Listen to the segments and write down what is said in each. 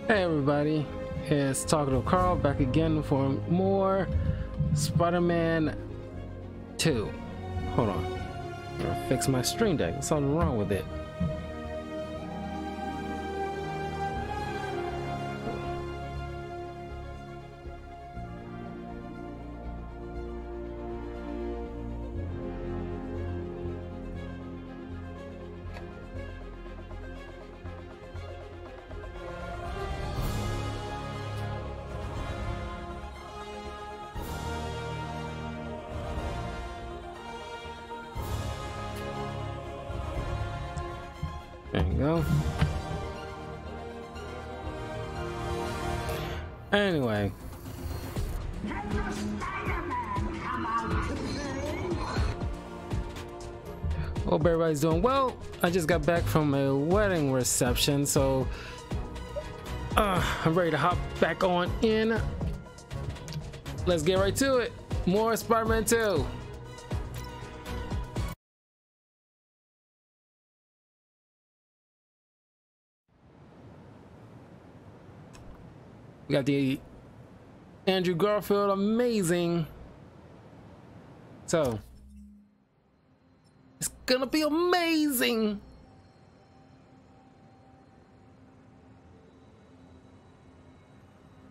Hey everybody, it's Talking to Carl back again for more Spider-Man 2. Hold on, I'm gonna fix my Stream Deck. There's something wrong with it. There you go. Anyway. Hope everybody's doing well. I just got back from a wedding reception, so I'm ready to hop back on in. Let's get right to it. More Spider-Man 2. We got the Andrew Garfield amazing. So it's gonna be amazing.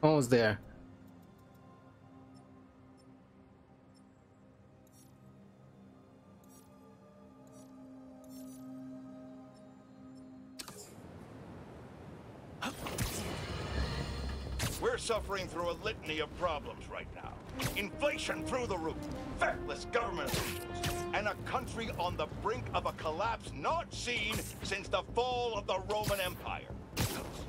Almost there. We're suffering through a litany of problems right now. Inflation through the roof, feckless government officials, and a country on the brink of a collapse not seen since the fall of the Roman Empire.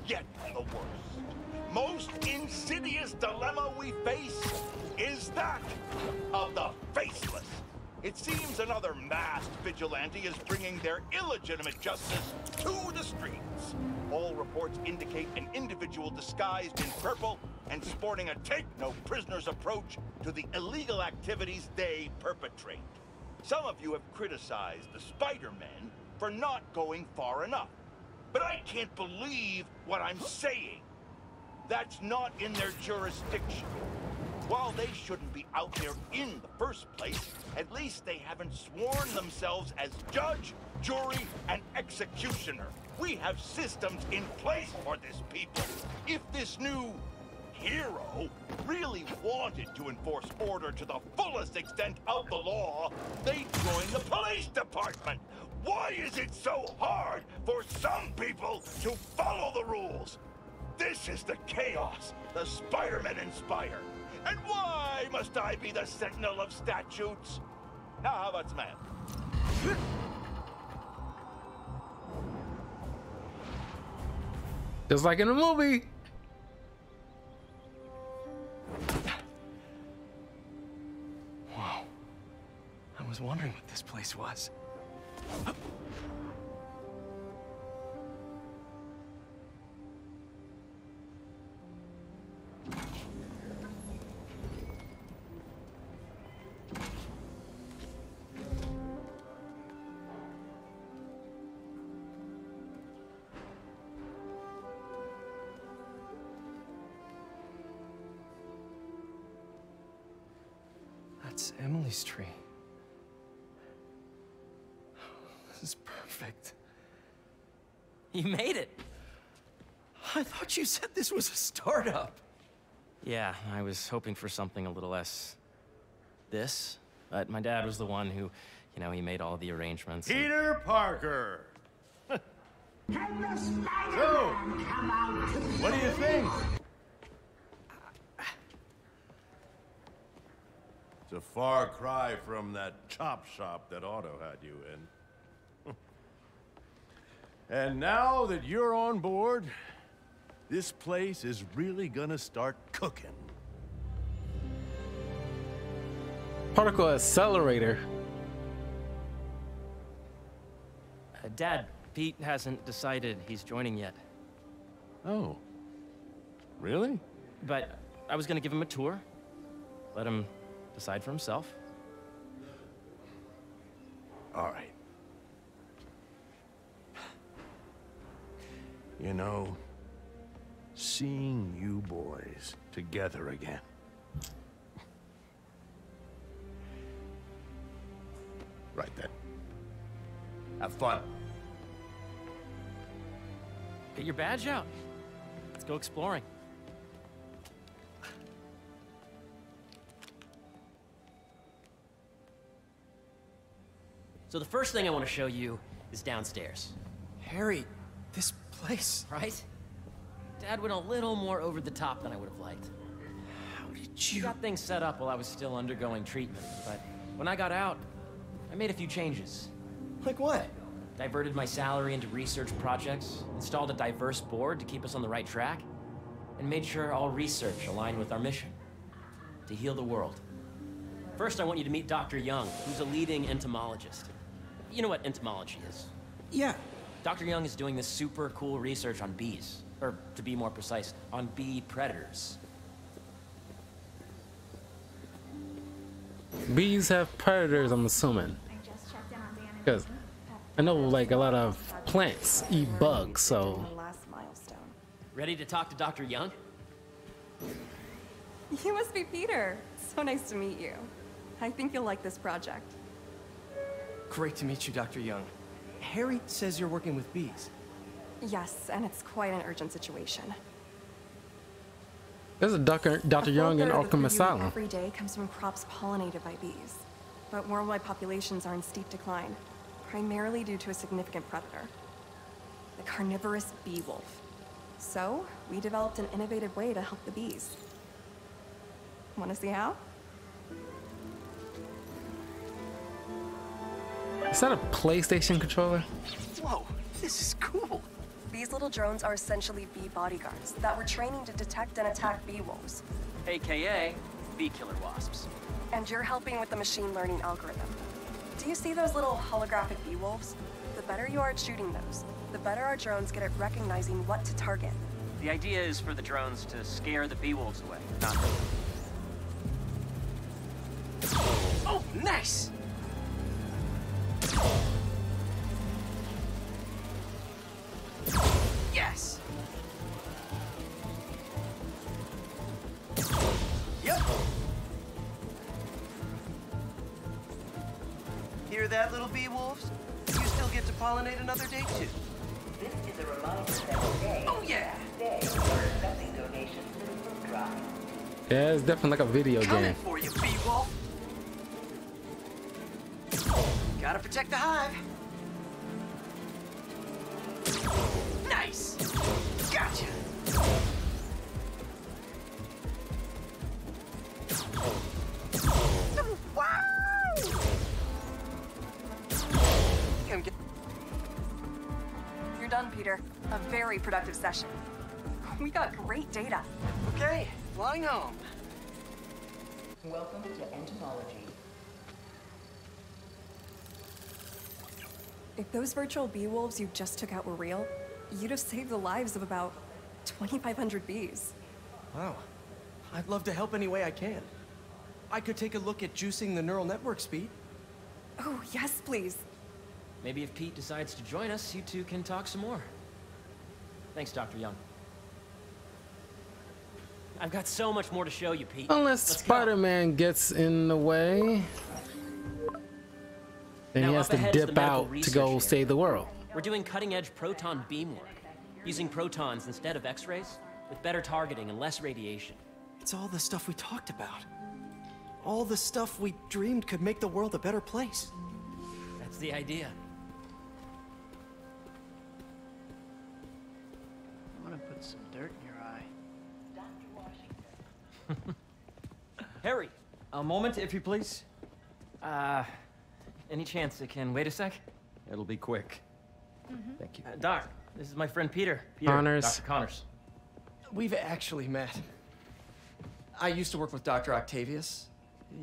Yet the worst, most insidious dilemma we face is that of the faceless. It seems another masked vigilante is bringing their illegitimate justice to the streets. All reports indicate an individual disguised in purple and sporting a take-no-prisoners approach to the illegal activities they perpetrate. Some of you have criticized the Spider-Men for not going far enough. But I can't believe what I'm saying. That's not in their jurisdiction. While they shouldn't be out there in the first place, at least they haven't sworn themselves as judge, jury, and executioner. We have systems in place for this people. If this new hero really wanted to enforce order to the fullest extent of the law, they'd join the police department. Why is it so hard for some people to follow the rules? This is the chaos the Spider-Men inspire. And why must I be the sentinel of statutes? Now, how about some hands? Just like in the movie. Whoa. I was wondering what this place was. That's Emily's tree. This is perfect. You made it! I thought you said this was a startup. Yeah, I was hoping for something a little less... this. But my dad was the one who, he made all the arrangements. Peter Parker! So, what do you think? It's a far cry from that chop shop that Otto had you in. And now that you're on board, this place is really gonna start cooking. Particle accelerator. Dad, Pete hasn't decided he's joining yet. Oh. Really? But I was gonna give him a tour. Let him decide for himself. All right. You know, seeing you boys together again. Right then. Have fun. Get your badge out. Let's go exploring. So the first thing I want to show you is downstairs. Harry, this place. Right? Dad went a little more over the top than I would have liked. How did He you... got things set up while I was still undergoing treatment, but when I got out, I made a few changes. Like what? Diverted my salary into research projects, installed a diverse board to keep us on the right track, and made sure all research aligned with our mission, to heal the world. First, I want you to meet Dr. Young, who's a leading entomologist. You know what entomology is? Yeah. Dr. Young is doing this super cool research on bees, or to be more precise, on bee predators. Bees have predators, I'm assuming. Because I know like a lot of plants eat bugs, so. Last milestone. Ready to talk to Dr. Young? You must be Peter. So nice to meet you. I think you'll like this project. Great to meet you, Dr. Young. Harry says you're working with bees. Yes, and it's quite an urgent situation. There's a Dr. Young in Arkham Asylum. Every day comes from crops pollinated by bees. But worldwide populations are in steep decline, primarily due to a significant predator, the carnivorous bee wolf. So, we developed an innovative way to help the bees. Want to see how? Is that a PlayStation controller? Whoa, this is cool. These little drones are essentially bee bodyguards that were training to detect and attack bee wolves. AKA bee killer wasps. And you're helping with the machine learning algorithm. Do you see those little holographic bee wolves? The better you are at shooting those, the better our drones get at recognizing what to target. The idea is for the drones to scare the bee wolves away, not hurt them. Oh, nice! Yes! Yep. Hear that, little bee wolves? You still get to pollinate another day, too. This is a reminder that today, Oh, yeah! we're accepting donations to the food drive. Yeah, it's definitely like a video Coming game. for you, bee wolf! Gotta protect the hive. Nice! Gotcha! Wow! You're done, Peter. A very productive session. We got great data. Okay, flying home. Welcome to entomology. If those virtual bee wolves you just took out were real, you'd have saved the lives of about 2,500 bees. Wow. I'd love to help any way I can. I could take a look at juicing the neural network speed. Oh, yes, please. Maybe if Pete decides to join us, you two can talk some more. Thanks, Dr. Young. I've got so much more to show you, Pete. Unless Let's go. Spider-Man gets in the way, then he Now, has up to ahead is the dip medical out to research go area. save the world. We're doing cutting-edge proton beam work, using protons instead of X-rays, with better targeting and less radiation. It's all the stuff we talked about. All the stuff we dreamed could make the world a better place. That's the idea. I want to put some dirt in your eye. Harry, a moment, if you please. Any chance it can wait a sec? It'll be quick. Thank you. Doc, this is my friend Peter. Peter, Connors. Dr. Connors. We've actually met. I used to work with Dr. Octavius.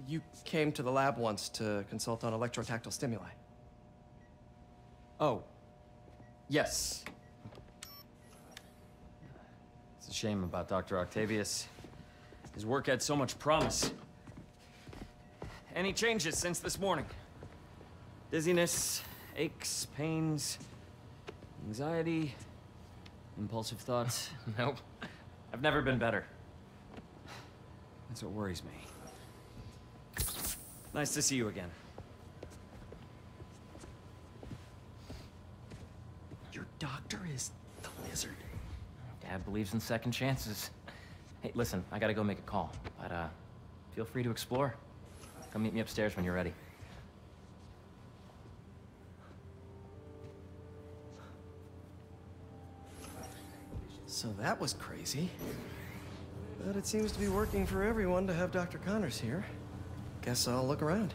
You came to the lab once to consult on electrotactile stimuli. Oh. Yes. It's a shame about Dr. Octavius. His work had so much promise. Any changes since this morning? Dizziness, aches, pains, anxiety, impulsive thoughts. Nope. I've never been better. That's what worries me. Nice to see you again. Your doctor is the lizard. Dad believes in second chances. Hey, listen, I gotta go make a call, but feel free to explore. Come meet me upstairs when you're ready. So that was crazy. But it seems to be working for everyone to have Dr. Connors here. Guess I'll look around.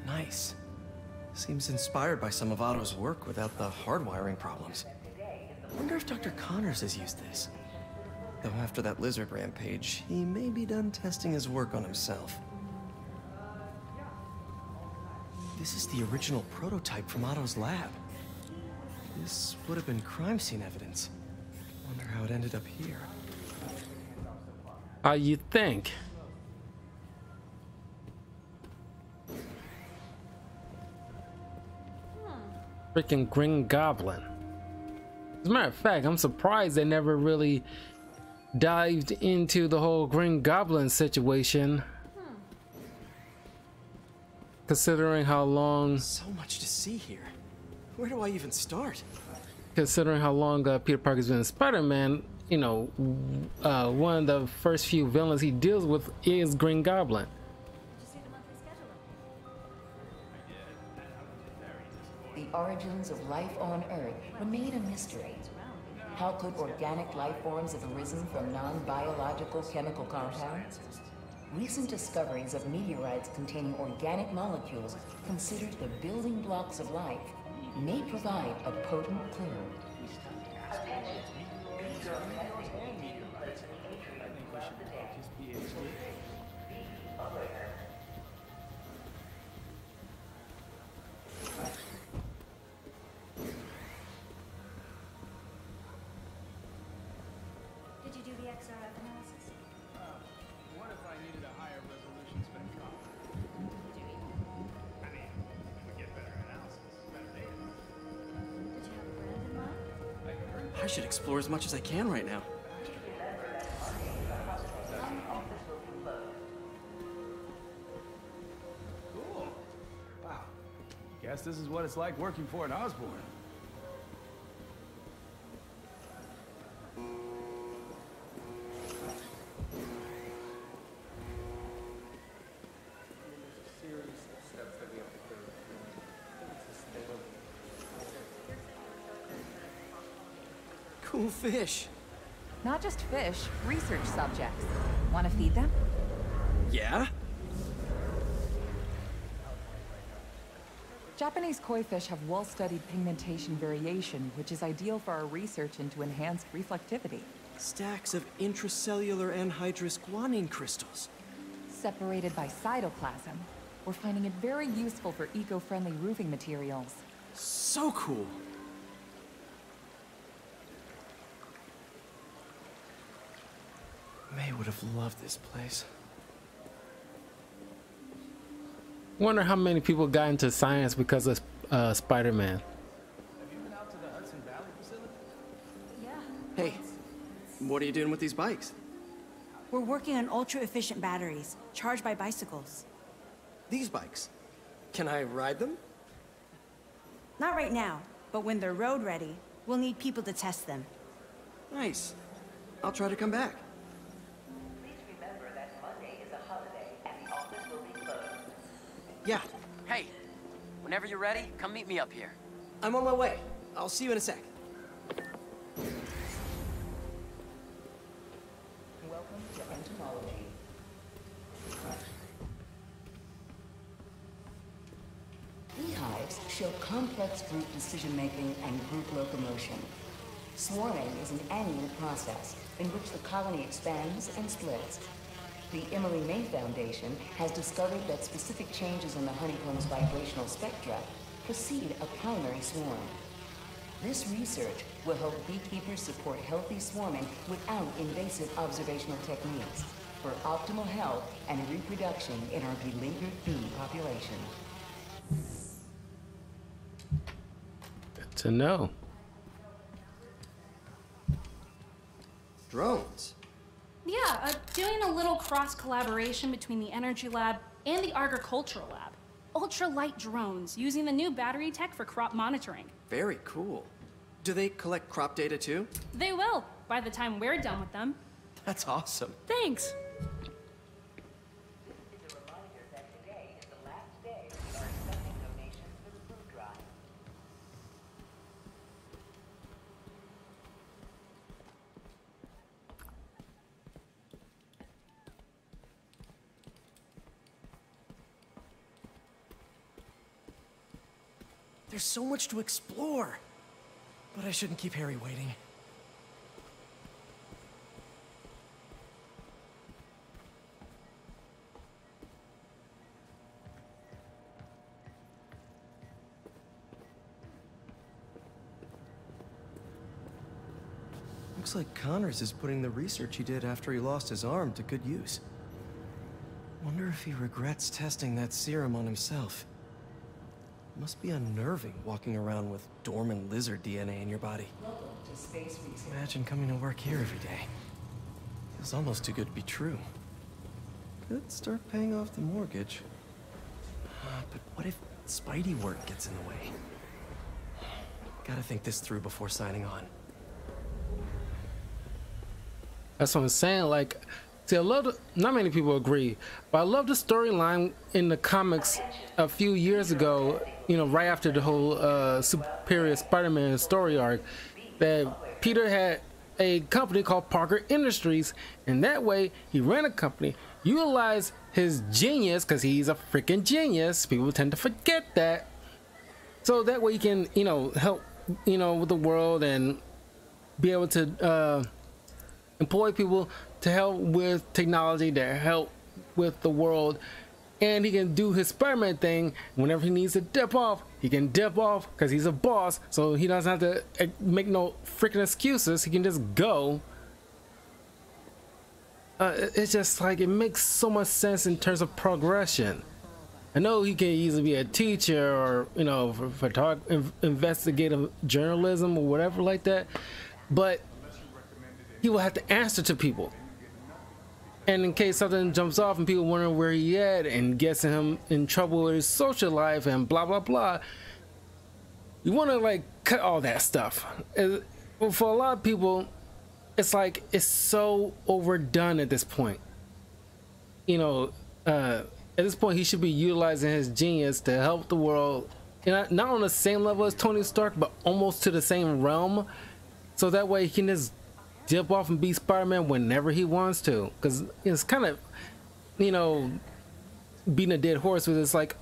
Nice. Seems inspired by some of Otto's work without the hardwiring problems. Wonder if Dr. Connors has used this. Though after that lizard rampage, he may be done testing his work on himself. This is the original prototype from Otto's lab. This would have been crime scene evidence. Wonder how it ended up here. You think? Freaking Green Goblin. As a matter of fact, I'm surprised they never really dived into the whole Green Goblin situation. Considering how long... So much to see here. Where do I even start? Considering how long Peter Parker's been in Spider-Man, you know, one of the first few villains he deals with is Green Goblin. The origins of life on Earth remain a mystery. How could organic life forms have arisen from non-biological chemical compounds? Recent discoveries of meteorites containing organic molecules considered the building blocks of life may provide a potent clue. Attention. These are testing meteorites in atrium of the day. Be aware. Did you do the XRF analysis? What if I needed a higher resolution spectrometer? I mean, we get better analysis, better data. Did you have a brand in mind? I should explore as much as I can right now. Cool. Wow. Guess this is what it's like working for an Osborn. Cool fish. Not just fish, research subjects. Want to feed them? Yeah? Japanese koi fish have well-studied pigmentation variation, which is ideal for our research into enhanced reflectivity. Stacks of intracellular anhydrous guanine crystals. Separated by cytoplasm, we're finding it very useful for eco-friendly roofing materials. So cool. May would have loved this place. Wonder how many people got into science because of Spider-Man. Have you been out to the Hudson Valley facility? Yeah. Hey, what are you doing with these bikes? We're working on ultra-efficient batteries, charged by bicycles. These bikes. Can I ride them? Not right now, but when they're road ready, we'll need people to test them. Nice. I'll try to come back. Please remember that Monday is a holiday and the office will be closed. Yeah, Hey, whenever you're ready, come meet me up here. I'm on my way. I'll see you in a sec. Welcome to entomology. Beehives show complex group decision-making and group locomotion. Swarming is an annual process in which the colony expands and splits. The Emily May Foundation has discovered that specific changes in the honeycomb's vibrational spectra precede a primary swarm. This research will help beekeepers support healthy swarming without invasive observational techniques for optimal health and reproduction in our beleaguered bee population. to know. Drones? Yeah, doing a little cross-collaboration between the Energy Lab and the Agricultural Lab. Ultralight drones using the new battery tech for crop monitoring. Very cool. Do they collect crop data too? They will, by the time we're done with them. That's awesome. Thanks. There's so much to explore. But I shouldn't keep Harry waiting. Looks like Connors is putting the research he did after he lost his arm to good use. Wonder if he regrets testing that serum on himself. Must be unnerving walking around with dormant lizard DNA in your body. Imagine coming to work here every day. Feels almost too good to be true. Could start paying off the mortgage. But what if Spidey work gets in the way? Gotta think this through before signing on. That's what I'm saying. Like, see, I love not many people agree, but I love the storyline in the comics a few years ago, you know, right after the whole Superior Spider-Man story arc, that Peter had a company called Parker Industries, and that way he ran a company, utilized his genius, because he's a freaking genius. People tend to forget that. So that way he can, you know, help, you know, with the world and be able to employ people to help with technology, to help with the world, and he can do his Spider-Man thing. Whenever he needs to dip off, he can dip off because he's a boss, so he doesn't have to make no freaking excuses. He can just go. It's just like, it makes so much sense in terms of progression. I know he can easily be a teacher or, you know, for investigative journalism or whatever like that, but he will have to answer to people. And in case something jumps off and people wonder where he at and gets him in trouble with his social life and blah blah blah, you want to like cut all that stuff. For a lot of people, it's like it's so overdone at this point. You know, at this point he should be utilizing his genius to help the world, not on the same level as Tony Stark, but almost to the same realm, so that way he can just dip off and be Spider-Man whenever he wants to. Because it's kind of, you know, beating a dead horse with it's like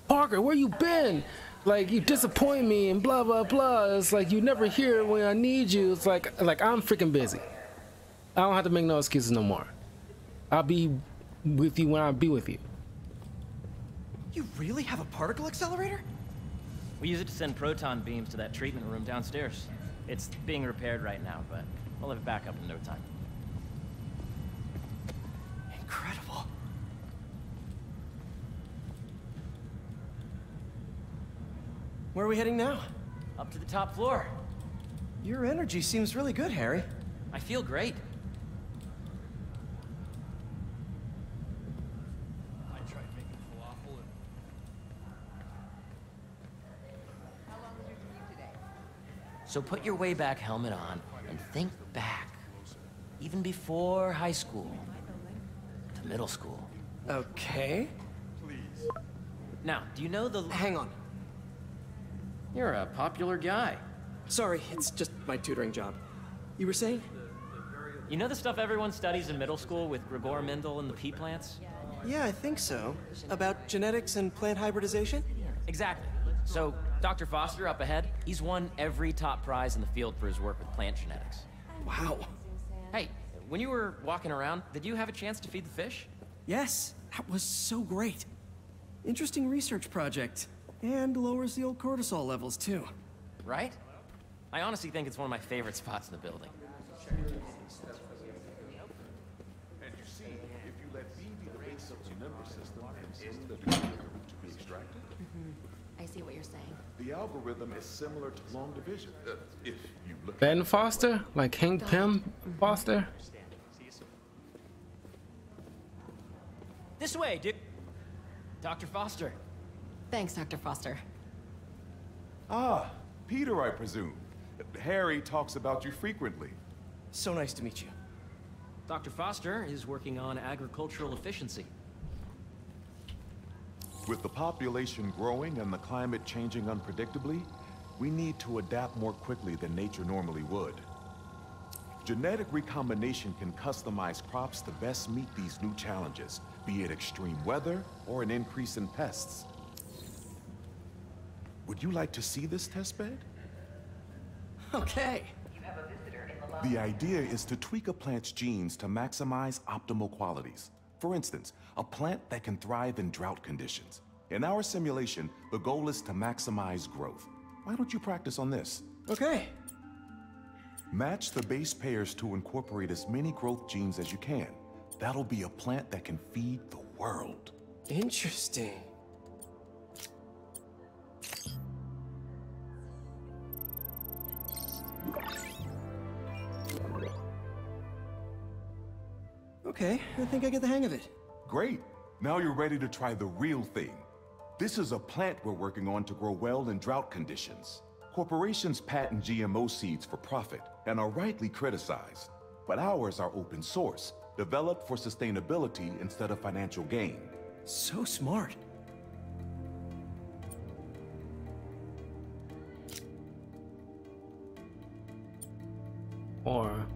Parker, where you been? Like, you disappoint me and blah blah blah. It's like you never here when I need you. It's like I'm freaking busy. I don't have to make no excuses no more. I'll be with you when I be with you. You really have a particle accelerator? We use it to send proton beams to that treatment room downstairs. It's being repaired right now, but we'll have it back up in no time. Incredible. Where are we heading now? Up to the top floor. Your energy seems really good, Harry. I feel great. I tried making falafel and... How long was your commute today? So put your way back helmet on and think back. Even before high school. To middle school. Okay. Now, do you know the... Hang on. You're a popular guy. Sorry, it's just my tutoring job. You were saying? You know the stuff everyone studies in middle school with Gregor Mendel and the pea plants? Yeah, I think so. About genetics and plant hybridization? Exactly. So, Dr. Foster up ahead, he's won every top prize in the field for his work with plant genetics. Wow. Hey, when you were walking around, did you have a chance to feed the fish? Yes, that was so great. Interesting research project. And lowers the old cortisol levels, too. Right? I honestly think it's one of my favorite spots in the building. And you see, if you let B be the base of the nervous system and send the to be extracted. I I see what you're saying. The algorithm is similar to long division, if you look. Ben Foster? Like Hank Pym Foster? This way, dude. Dr. Foster. Thanks, Dr. Foster. Ah, Peter, I presume. Harry talks about you frequently. So nice to meet you. Dr. Foster is working on agricultural efficiency. With the population growing and the climate changing unpredictably, we need to adapt more quickly than nature normally would. Genetic recombination can customize crops to best meet these new challenges, be it extreme weather or an increase in pests. Would you like to see this testbed? Okay. The idea is to tweak a plant's genes to maximize optimal qualities. For instance, a plant that can thrive in drought conditions. In our simulation, the goal is to maximize growth. Why don't you practice on this? Okay. Match the base pairs to incorporate as many growth genes as you can. That'll be a plant that can feed the world. Interesting. Okay, I think I get the hang of it. Great. Now you're ready to try the real thing. This is a plant we're working on to grow well in drought conditions. Corporations patent GMO seeds for profit and are rightly criticized. But ours are open source, developed for sustainability instead of financial gain. So smart. Or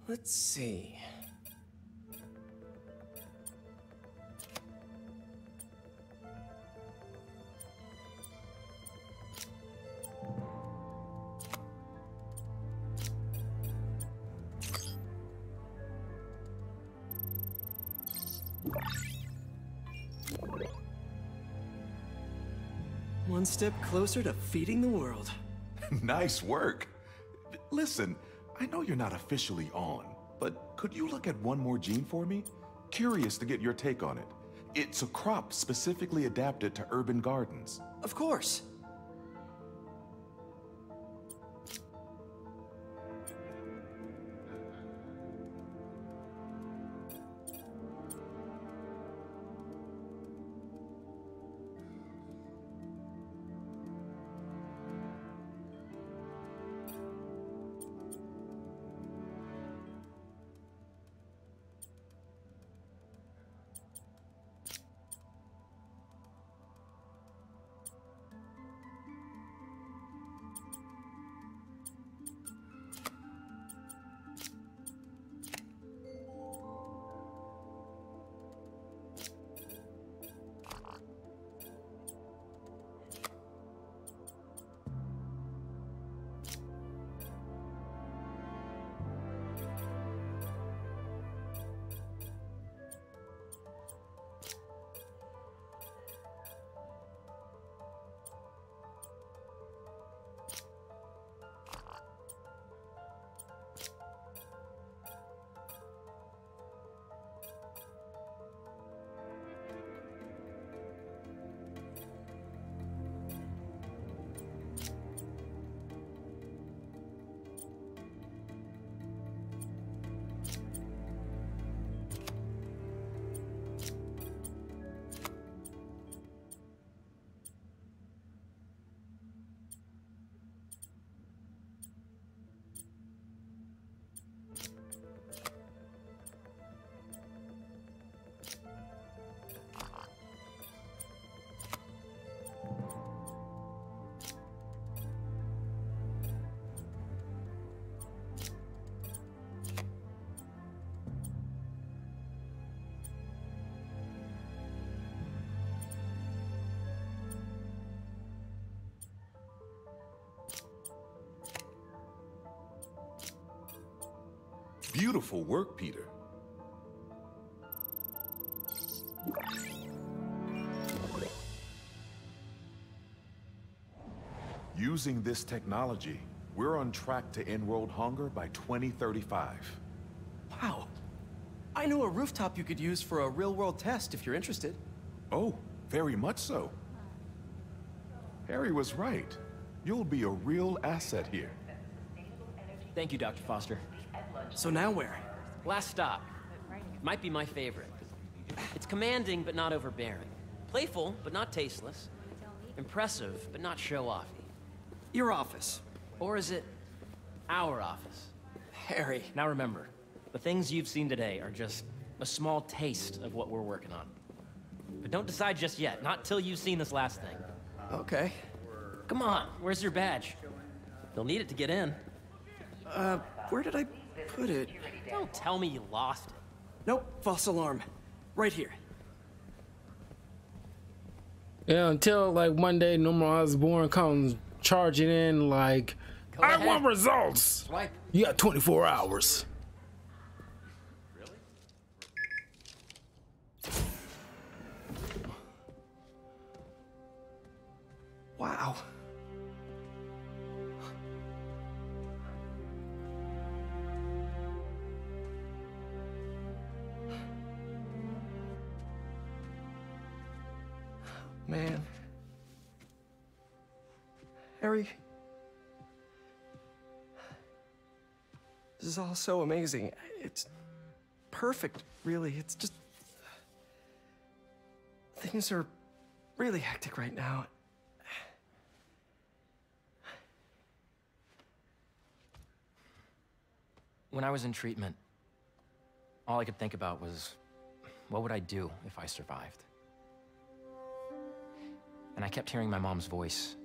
let's see. One step closer to feeding the world. Nice work. Listen, I know you're not officially on, but could you look at one more gene for me? Curious to get your take on it. It's a crop specifically adapted to urban gardens. Of course. Beautiful work, Peter. Using this technology, We're on track to end world hunger by 2035. Wow. I know a rooftop you could use for a real-world test if you're interested. Oh, very much so. Harry was right. You'll be a real asset here. Thank you, Dr. Foster. So now where? Last stop. Might be my favorite. It's commanding, but not overbearing. Playful, but not tasteless. Impressive, but not show-offy. Your office. Or is it our office? Harry. Now remember, the things you've seen today are just a small taste of what we're working on. But don't decide just yet, not till you've seen this last thing. Okay. Come on, where's your badge? You'll need it to get in. Where did I put it? Don't tell me you lost it. Nope, false alarm. Right here. Yeah, until like one day Norman Osborn comes charging in like, I want results! Swipe. You got 24 hours. Wow. Man. Harry. This is all so amazing. It's perfect, really. It's just... Things are really hectic right now. When I was in treatment, all I could think about was, what would I do if I survived? And I kept hearing my mom's voice,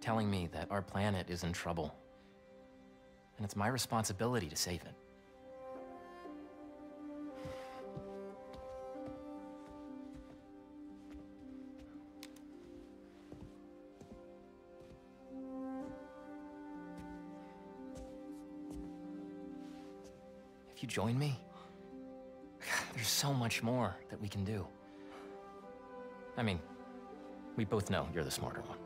telling me that our planet is in trouble, and it's my responsibility to save it. If you join me, there's so much more that we can do. I mean, we both know you're the smarter one.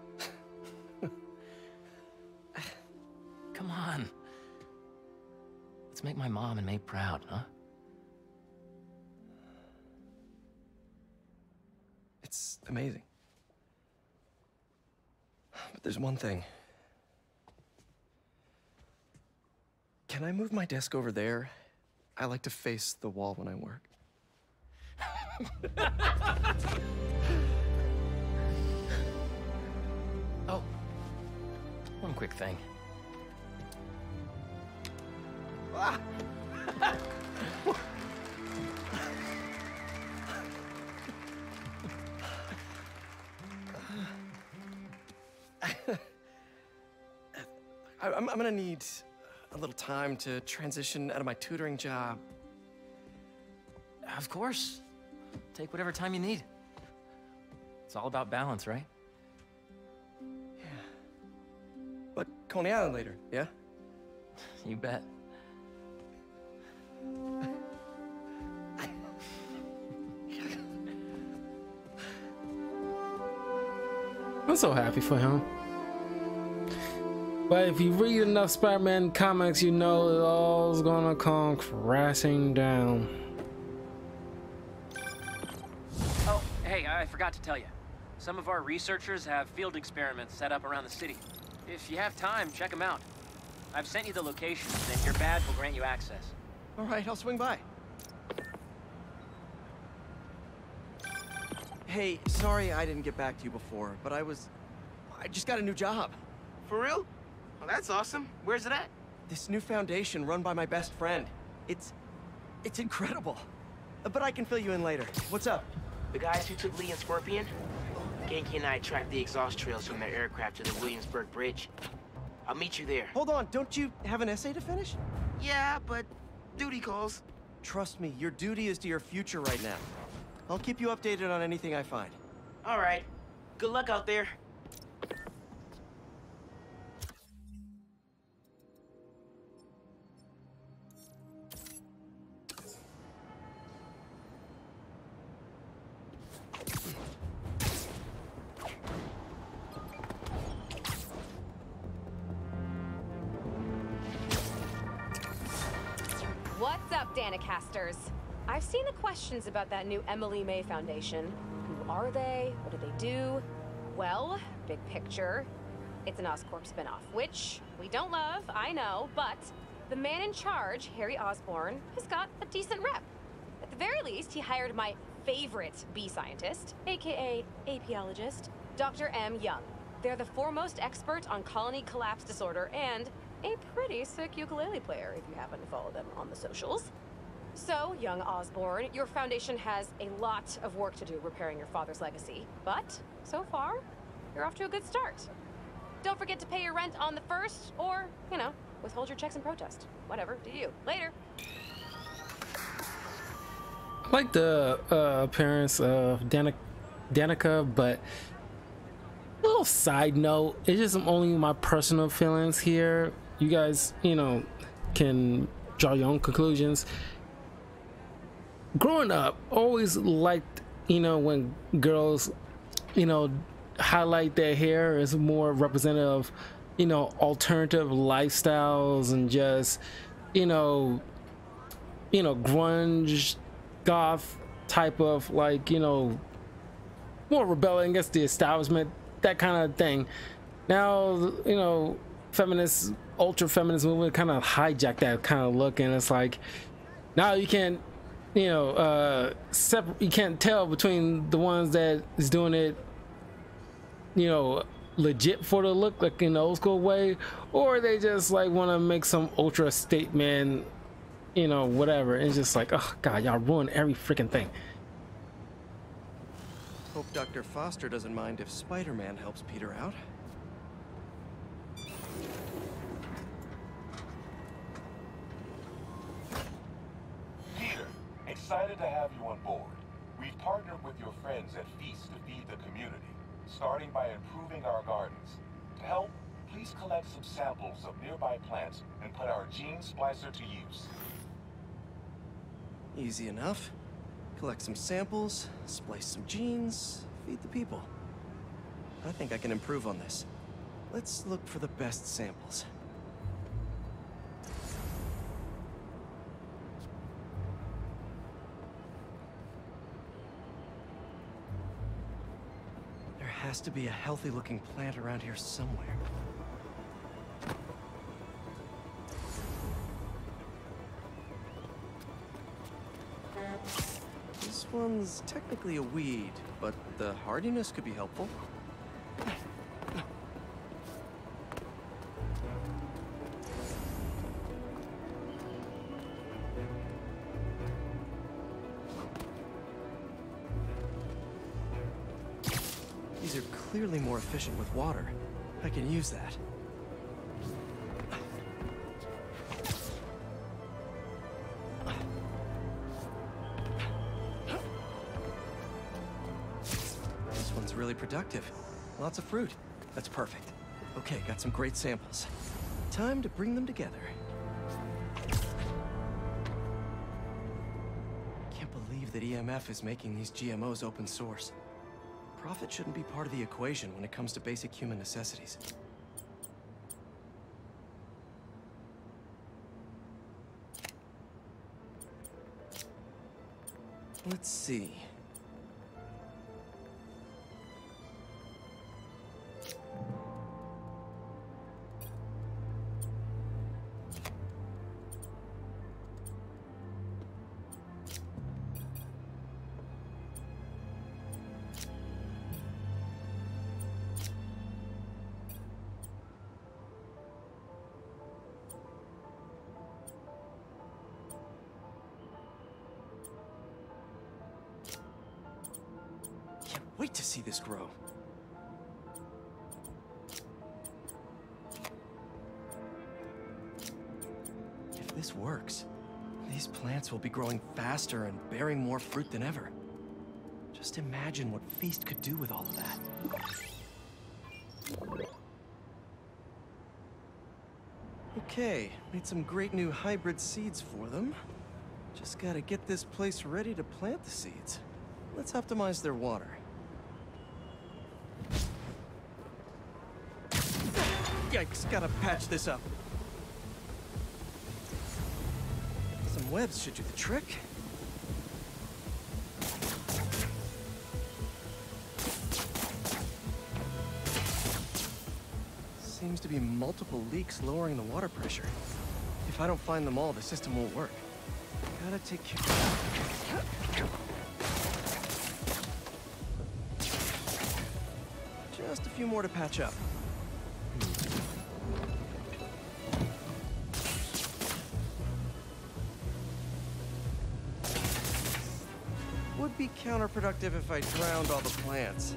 Come on. Let's make my mom and May proud, huh? It's amazing. But there's one thing. Can I move my desk over there? I like to face the wall when I work. Oh, one quick thing. Ah. I'm gonna need a little time to transition out of my tutoring job. Of course. Take whatever time you need. It's all about balance, right? Yeah. But Coney Island later, yeah? You bet. I'm so happy for him. But if you read enough Spider-Man comics, you know it all's gonna come crashing down. Oh, hey, I forgot to tell you. Some of our researchers have field experiments set up around the city. If you have time, check them out. I've sent you the locations, and your badge will grant you access. All right, I'll swing by. Hey, sorry I didn't get back to you before, but I just got a new job. For real? Well, that's awesome. Where's it at? This new foundation run by my best friend. It's incredible. But I can fill you in later. What's up? The guys who took Lee and Scorpion? Ganke and I tracked the exhaust trails from their aircraft to the Williamsburg Bridge. I'll meet you there. Hold on, don't you have an essay to finish? Yeah, but duty calls. Trust me, your duty is to your future right now. I'll keep you updated on anything I find. All right. Good luck out there. Danicasters. I've seen the questions about that new Emily May Foundation. Who are they? What do they do? Well, big picture, it's an Oscorp spinoff, which we don't love, I know, but the man in charge, Harry Osborn, has got a decent rep. At the very least, he hired my favorite bee scientist, aka apiologist, Dr. M. Young. They're the foremost expert on colony collapse disorder and a pretty sick ukulele player if you happen to follow them on the socials. So, young Osborn, your foundation has a lot of work to do repairing your father's legacy, but so far, you're off to a good start. Don't forget to pay your rent on the 1st, or, you know, withhold your checks in protest. Whatever, do you. Later. I like the appearance of Danica, but a little side note, it's just only my personal feelings here. You guys, you know, can draw your own conclusions. Growing up, always liked, you know, when girls, you know, highlight their hair as more representative of, you know, alternative lifestyles and just, you know, grunge, goth type of, like, you know, more rebelling against the establishment, that kind of thing. Now, you know, feminist, ultra feminist movement kind of hijacked that kind of look, and it's like now you can't, you know, you can't tell between the ones that is doing it, you know, legit for the look, like in the old school way, or they just like want to make some ultra statement, you know, whatever. It's just like, oh god, y'all ruin every freaking thing. Hope Dr. Foster doesn't mind if Spider-Man helps Peter out. Peter, excited to have you on board. We've partnered with your friends at Feast to feed the community, starting by improving our gardens. To help, please collect some samples of nearby plants and put our gene splicer to use. Easy enough. Collect some samples, splice some genes, feed the people. I think I can improve on this. Let's look for the best samples. There has to be a healthy-looking plant around here somewhere. This one's technically a weed, but the hardiness could be helpful. These are clearly more efficient with water. I can use that. Really productive. Lots of fruit. That's perfect. Okay, got some great samples. Time to bring them together. Can't believe that EMF is making these GMOs open source. Profit shouldn't be part of the equation when it comes to basic human necessities. Let's see. Wait to see this grow. If this works, these plants will be growing faster and bearing more fruit than ever. Just imagine what Feast could do with all of that. Okay, made some great new hybrid seeds for them. Just gotta get this place ready to plant the seeds. Let's optimize their water. Yikes, gotta patch this up. Some green webs should do the trick. Seems to be multiple leaks lowering the water pressure. If I don't find them all, the system won't work. Gotta take care. Just a few more to patch up. Would be counterproductive if I drowned all the plants.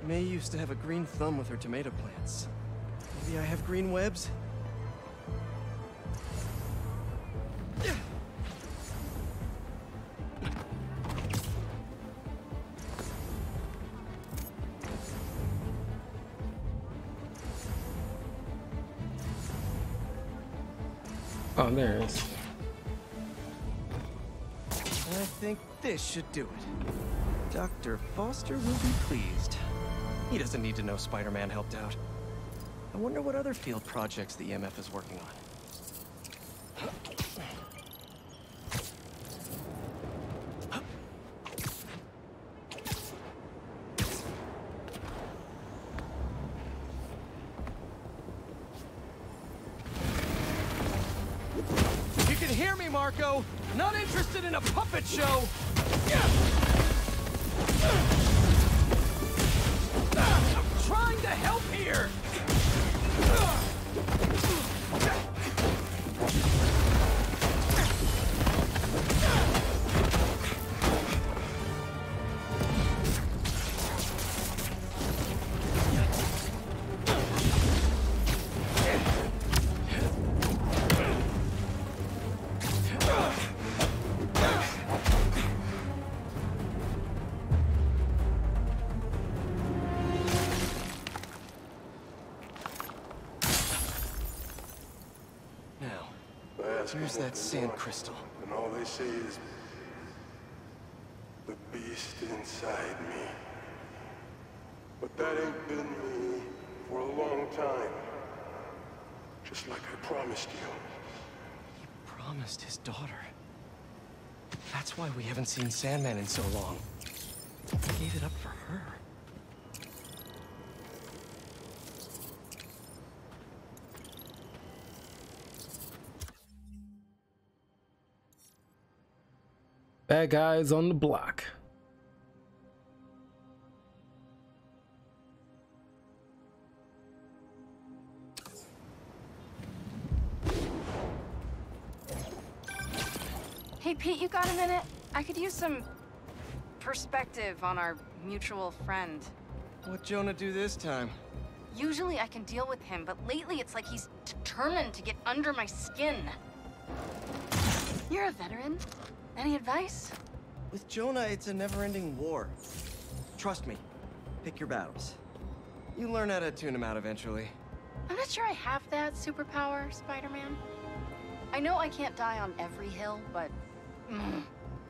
May used to have a green thumb with her tomato plants. Maybe I have green webs? Oh, there it is. I think this should do it. Dr. Foster will be pleased. He doesn't need to know Spider-Man helped out. I wonder what other field projects the EMF is working on. You can hear me, Marco! Not interested in a puppet show! I'm trying to help here! Here's that sand crystal. And all they say is the beast inside me. But that ain't been me for a long time. Just like I promised you. He promised his daughter. That's why we haven't seen Sandman in so long. He gave it up for her. Bad guys on the block. Hey, Pete, you got a minute? I could use some perspective on our mutual friend. What'd Jonah do this time? Usually I can deal with him, but lately it's like he's determined to get under my skin. You're a veteran. Any advice? With Jonah, it's a never-ending war. Trust me. Pick your battles. You learn how to tune him out eventually. I'm not sure I have that superpower, Spider-Man. I know I can't die on every hill, but...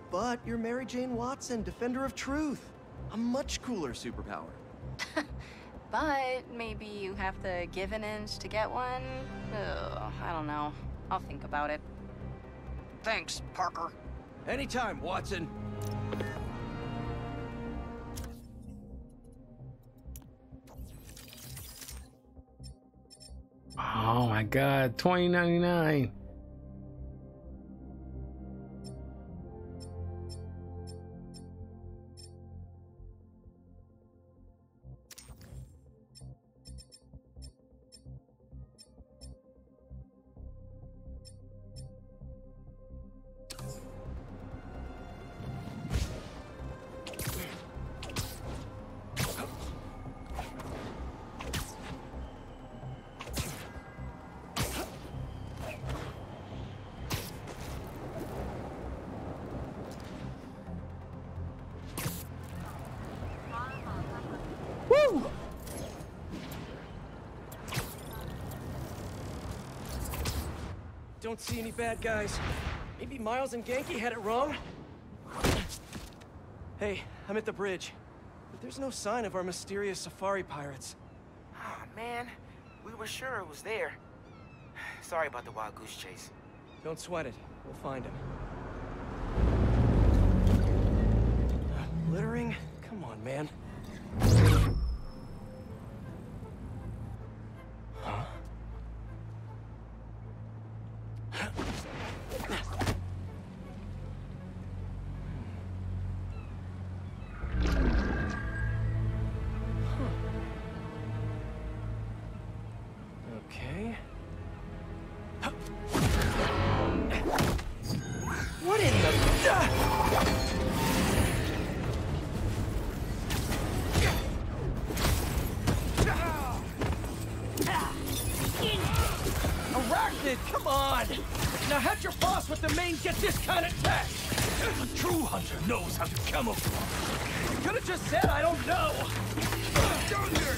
But you're Mary Jane Watson, Defender of Truth. A much cooler superpower. But maybe you have to give an inch to get one? Ugh, I don't know. I'll think about it. Thanks, Parker. Anytime, Watson. Oh my God, $20.99. Woo! Don't see any bad guys. Maybe Miles and Genki had it wrong? Hey, I'm at the bridge. there's no sign of our mysterious safari pirates. Oh, man. We were sure it was there. Sorry about the wild goose chase. Don't sweat it. We'll find him. Littering? Come on, man. Huh? Okay. What in the... Arachnid, come on! Now how'd your boss with the mane get this kind of tech? A true hunter knows how to camouflage. You could have just said, I don't know. Down here,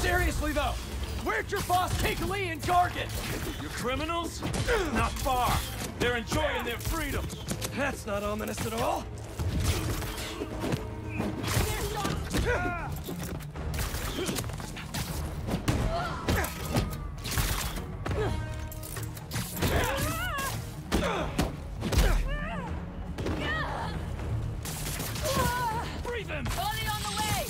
seriously though, where'd your boss take Lee and Gargan? You criminals? Not far. They're enjoying their freedom. That's not ominous at all. Breathe him! Body on the way!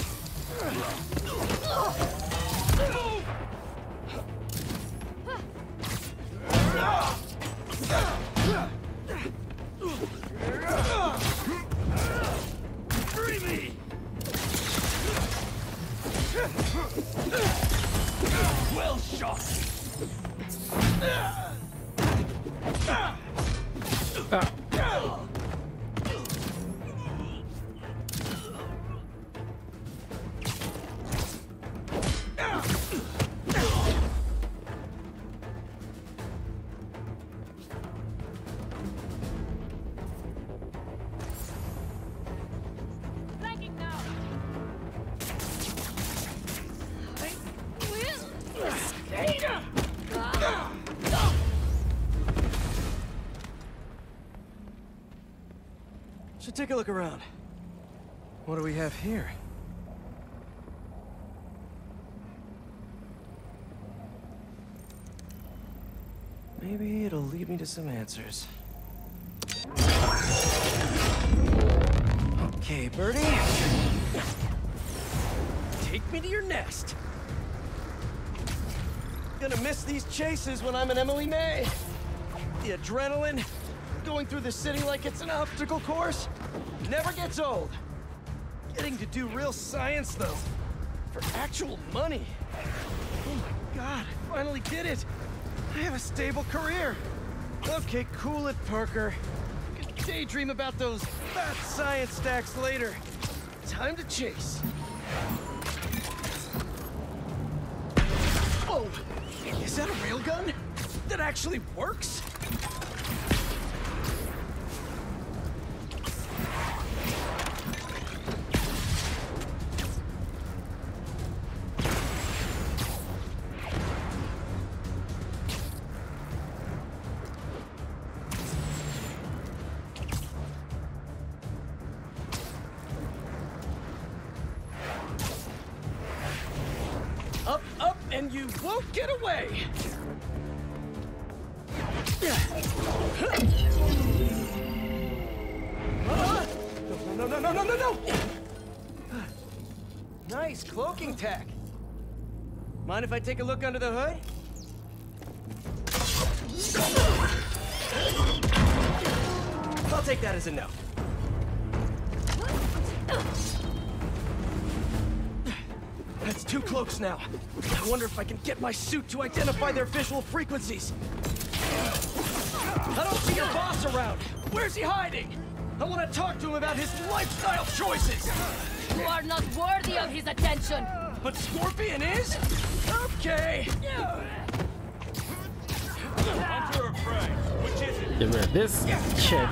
Free me! Well shot! Flanking now! Should take a look around. What do we have here? Maybe it'll lead me to some answers. Okay, Birdie. Take me to your nest. Gonna miss these chases when I'm an Emily May. The adrenaline, going through the city like it's an obstacle course, never gets old. Getting to do real science, though, for actual money. Oh my God, I finally did it. I have a stable career. Okay, cool it, Parker. You can daydream about those fat science stacks later. Time to chase. Whoa! Is that a railgun? That actually works? Up, up, and you won't get away! No, no, no, no, no, no! Nice cloaking tech. Mind if I take a look under the hood? I'll take that as a no. That's 2 cloaks now. I wonder if I can get my suit to identify their visual frequencies. I don't see your boss around. Where's he hiding? I want to talk to him about his lifestyle choices. You are not worthy of his attention. But Scorpion is? Okay. Hunter or prey? Which is it? Get rid of this chick.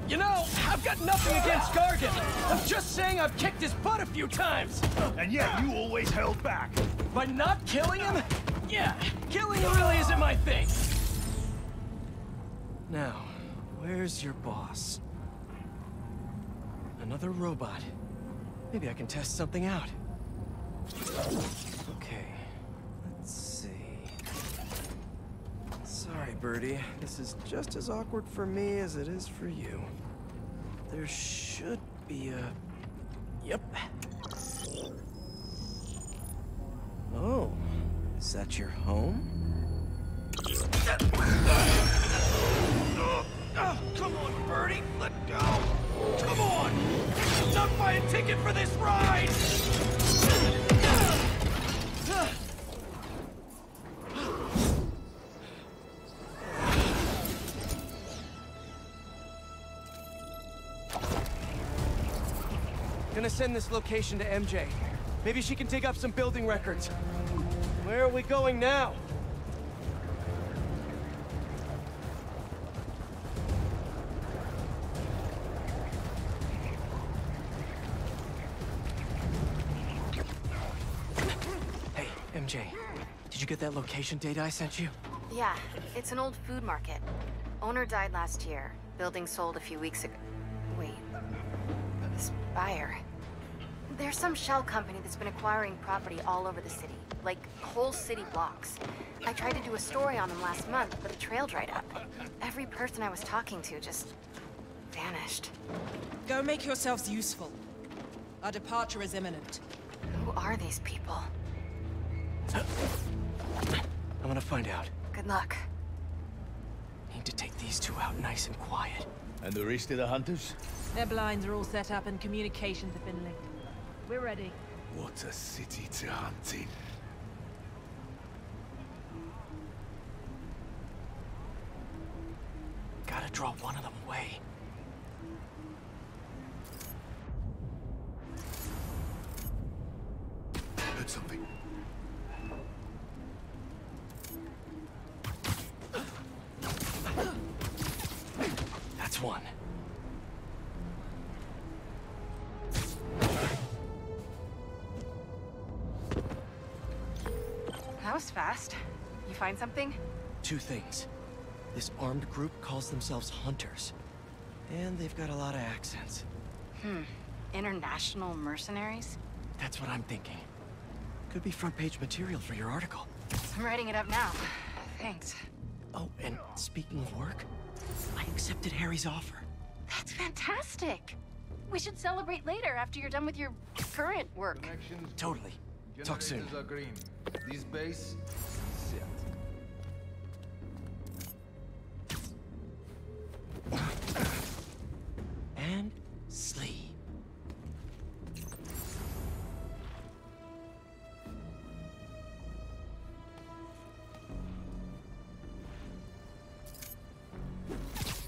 You know, I've got nothing against Gargan. I'm just saying I've kicked his butt a few times. And yet you always held back. By not killing him? Yeah, killing him really isn't my thing. Now, where's your boss? Another robot. Maybe I can test something out. Okay, let's see. Sorry, Birdie. This is just as awkward for me as it is for you. There should be a... Yep. Oh, is that your home? Oh, come on, Birdie, let go! Come on! Not buy a ticket for this ride! Gonna send this location to MJ. Maybe she can dig up some building records. Where are we going now? Hey, MJ. Did you get that location data I sent you? Yeah, it's an old food market. Owner died last year. Building sold a few weeks ago. Wait. This buyer. There's some shell company that's been acquiring property all over the city. Like, whole city blocks. I tried to do a story on them last month, but the trail dried up. Every person I was talking to just... vanished. Go make yourselves useful. Our departure is imminent. Who are these people? I'm gonna find out. Good luck. Need to take these two out nice and quiet. And the rest of the hunters? Their blinds are all set up and communications have been linked. We're ready. What a city to hunt in. Gotta draw one of them away. Heard something. That's one. That was fast. You find something? Two things. This armed group calls themselves Hunters. And they've got a lot of accents. International mercenaries? That's what I'm thinking. Could be front page material for your article. I'm writing it up now. Thanks. Oh, and speaking of work, I accepted Harry's offer. That's fantastic. We should celebrate later after you're done with your current work. Totally. Talk soon. Generators are green. This base set. And sleep.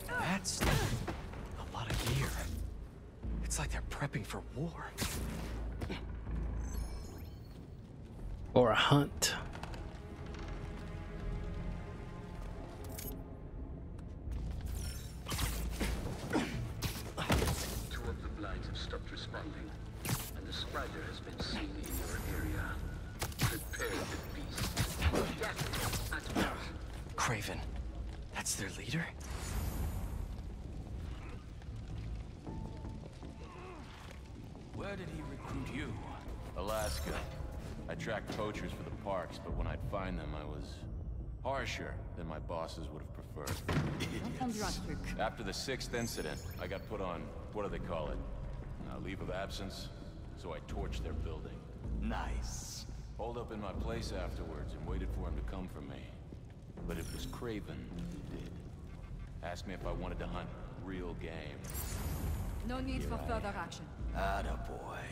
That's a lot of gear. It's like they're prepping for war. Or a hunt. Two of the blinds have stopped responding, and the spider has been seen in your area. Prepare the beast. Yes, at once. Craven. That's their leader? Where did he recruit you? Alaska. I tracked poachers for the parks, but when I'd find them, I was harsher than my bosses would have preferred. After the 6th incident, I got put on, what do they call it? Leave of absence, so I torched their building. Nice. Holed up in my place afterwards and waited for him to come for me. But it was Craven who did. Asked me if I wanted to hunt real game. No need for further action. Attaboy.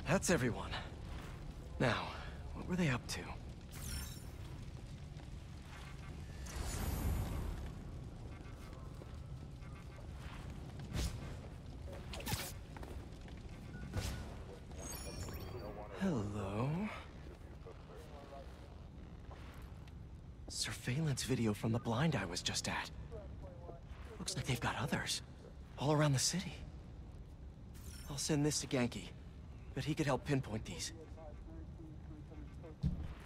That's everyone. Now, what were they up to? Hello? Surveillance video from the blind I was just at. Looks like they've got others. All around the city. I'll send this to Genki. Bet he could help pinpoint these.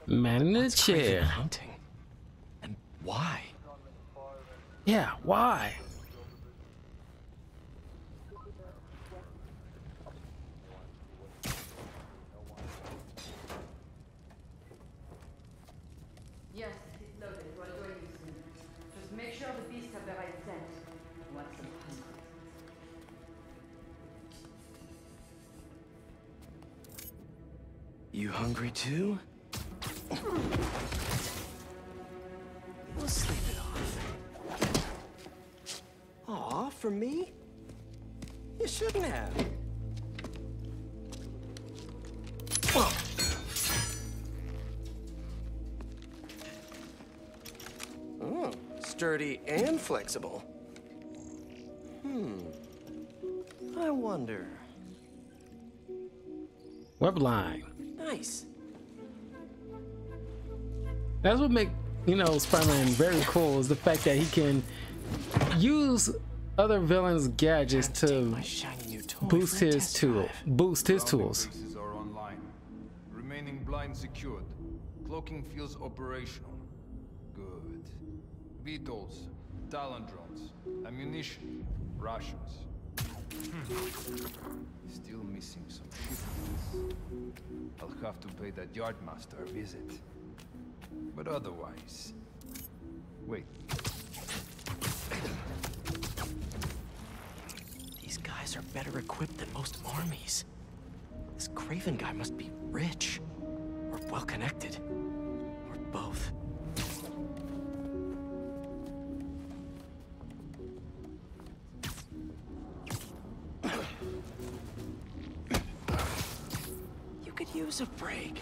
Man in the What's Craven chair. hunting? And why? Yeah, why? Yes, it's loaded. We'll join you soon. Just make sure the beasts have the right scent. You want some honey. You hungry too? We'll sleep it off. Aw, for me? You shouldn't have. Whoa. Oh, sturdy and flexible. I wonder. Webline. Nice. That's what make, you know, Spider-Man very cool, is the fact that he can use other villains' gadgets to boost his tools. Bases are online. Remaining blind secured. Cloaking fields operational. Good. Beetles, Talon drones, ammunition, rations. Still missing some shipments. I'll have to pay that yardmaster a visit. But otherwise... Wait. These guys are better equipped than most armies. This Craven guy must be rich, or well-connected, or both. You could use a break.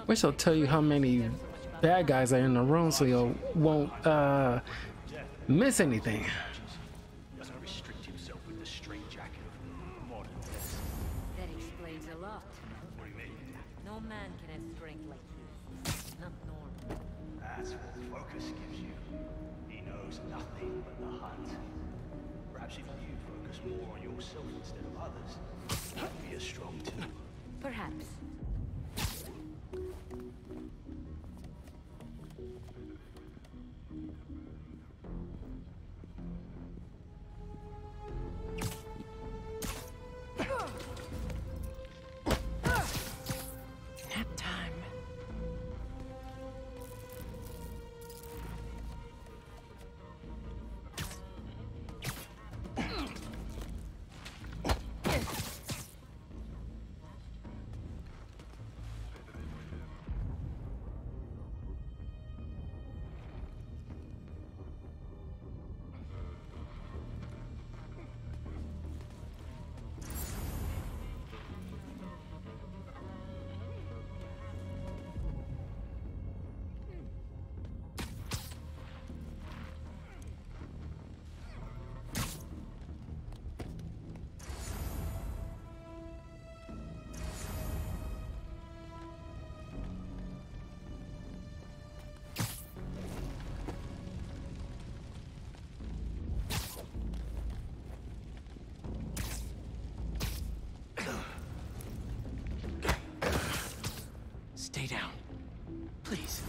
Wish I'll tell you how many bad guys are in the room so you won't miss anything. Doesn't restrict himself with the straitjacket of modern death. That explains a lot. What do you mean? No man can have strength like his. Not normal. That's what Focus gives you. He knows nothing but the hunt. Perhaps if you focus more on yourself instead of others, you'd be as strong too. Perhaps. Nap time. Stay down. Please.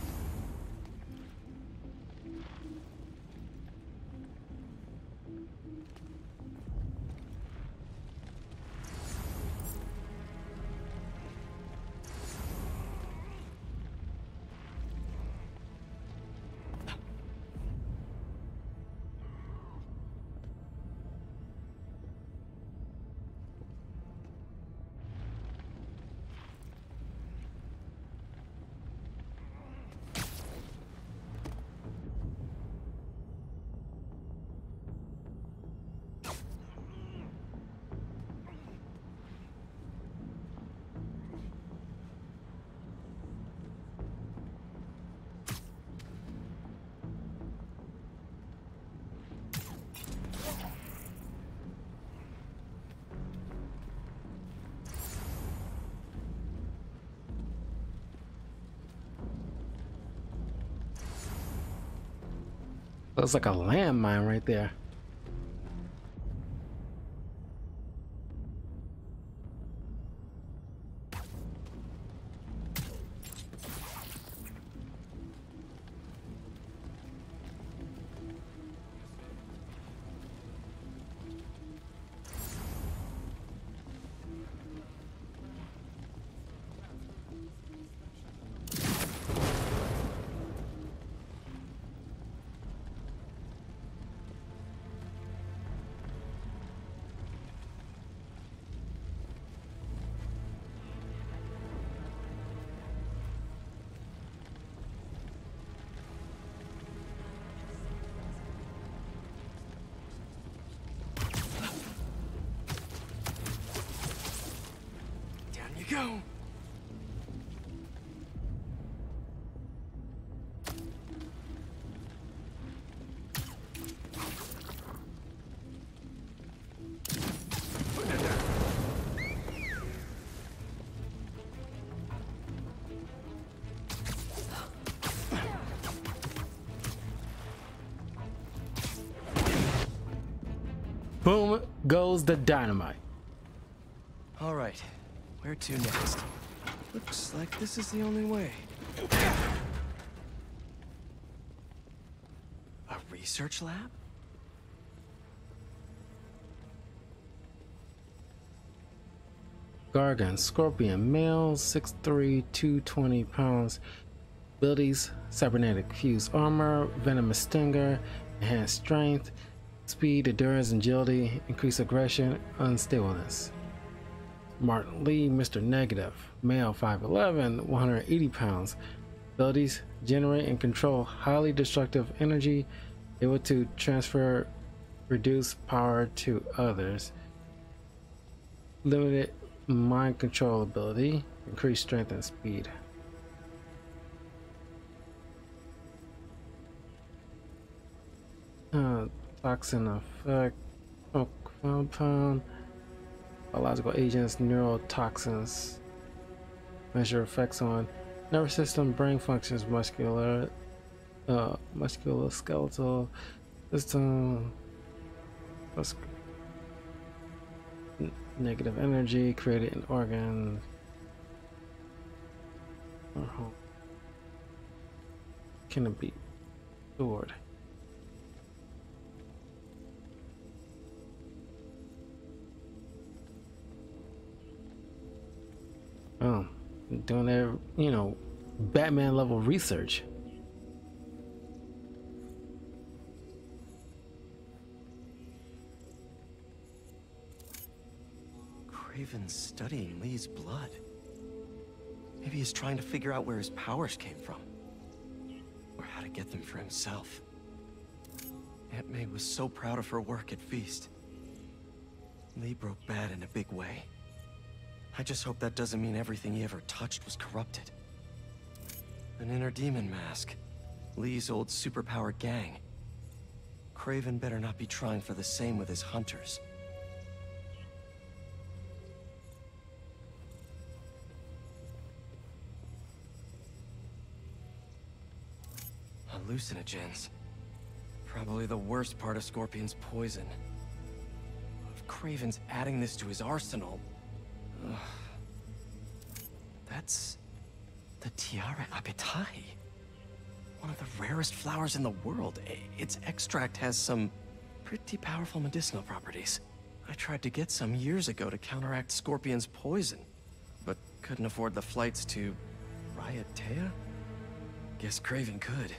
Looks like a landmine right there. Go. Boom goes the dynamite. All right, where to next? Looks like this is the only way. A research lab? Gargan, Scorpion, male, 6'3", 220 pounds. Abilities: cybernetic fused armor, venomous stinger, enhanced strength, speed, endurance, agility, increased aggression, unstableness. Martin Lee, Mr. Negative, male, 5'11", 180 pounds. Abilities: generate and control highly destructive energy, able to transfer reduced power to others. Limited mind control ability, increased strength and speed. Toxin effect, compound, biological agents, neurotoxins. Measure effects on nervous system, brain functions, musculoskeletal system, negative energy created in organ. Can it be stored? Oh, doing their, you know, Batman level research. Kraven's studying Lee's blood. Maybe he's trying to figure out where his powers came from. Or how to get them for himself. Aunt May was so proud of her work at Feast. Lee broke bad in a big way. I just hope that doesn't mean everything he ever touched was corrupted. An inner demon mask. Lee's old superpowered gang. Kraven better not be trying for the same with his hunters. Hallucinogens. Probably the worst part of Scorpion's poison. If Kraven's adding this to his arsenal... Ugh. That's... the Tiara Apitai. One of the rarest flowers in the world. Its extract has some pretty powerful medicinal properties. I tried to get some years ago to counteract Scorpion's poison, but couldn't afford the flights to Raiatea? Guess Kraven could.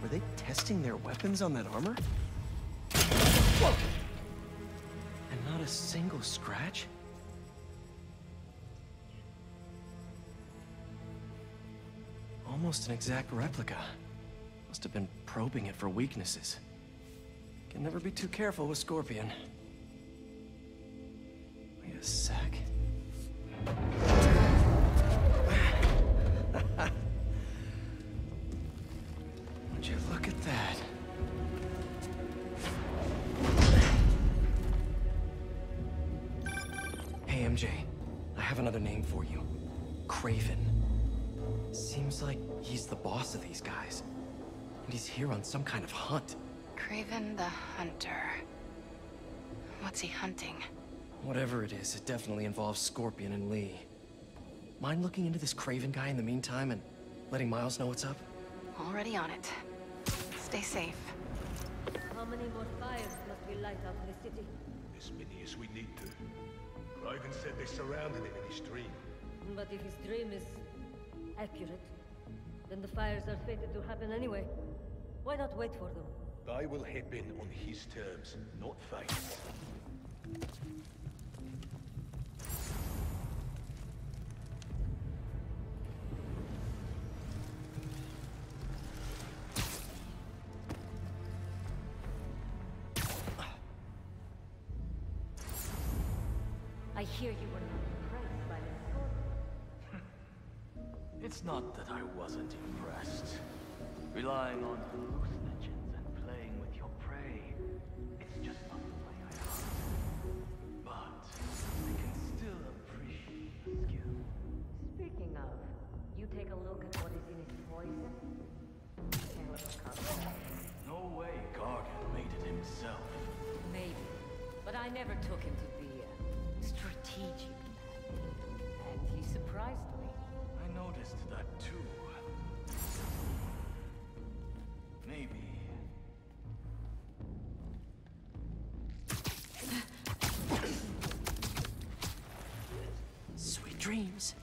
Were they testing their weapons on that armor? Whoa! And not a single scratch? Almost an exact replica. Must have been probing it for weaknesses. Can never be too careful with Scorpion. Wait a sec. Would you look at that? Hey, found a name for you. Kraven. Seems like he's the boss of these guys. And he's here on some kind of hunt. Kraven the Hunter. What's he hunting? Whatever it is, it definitely involves Scorpion and Lee. Mind looking into this Kraven guy in the meantime and letting Miles know what's up? Already on it. Stay safe. How many more fires must we light out in the city? As many as we need to. Kraven said they surrounded him in his dream. But if his dream is accurate, then the fires are fated to happen anyway. Why not wait for them? I will hip in on his terms, not Faye's. I hear you were not impressed by the sword. It's not that I wasn't impressed. Relying on hallucinogens and playing with your prey, it's just not the way I hunt. But I can still appreciate the skill. Speaking of, you take a look at what is in his poison? Hell of a cover. No way Gargan made it himself. Maybe, but I never took him to be a strategic man. And he surprised me. I noticed that too. Maybe. Sweet dreams.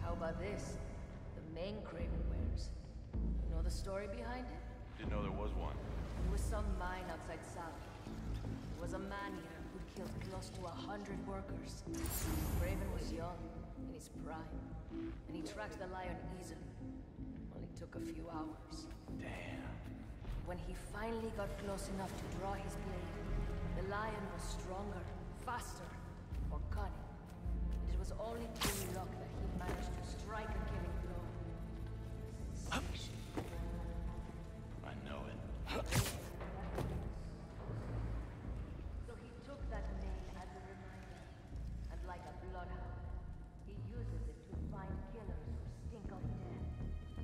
How about this? The main Kraven wears. You know the story behind it? Didn't know there was one. It was some mine outside South. There was a man-eater who'd killed close to 100 workers. Kraven was young, in his prime, and he tracked the lion easily. Only took a few hours. Damn. When he finally got close enough to draw his blade, the lion was stronger, faster, more cunning. And it was only through luck that he managed to strike a killing blow. I know it. So he took that name as a reminder, and like a bloodhound, he uses it to find killers who stink of death,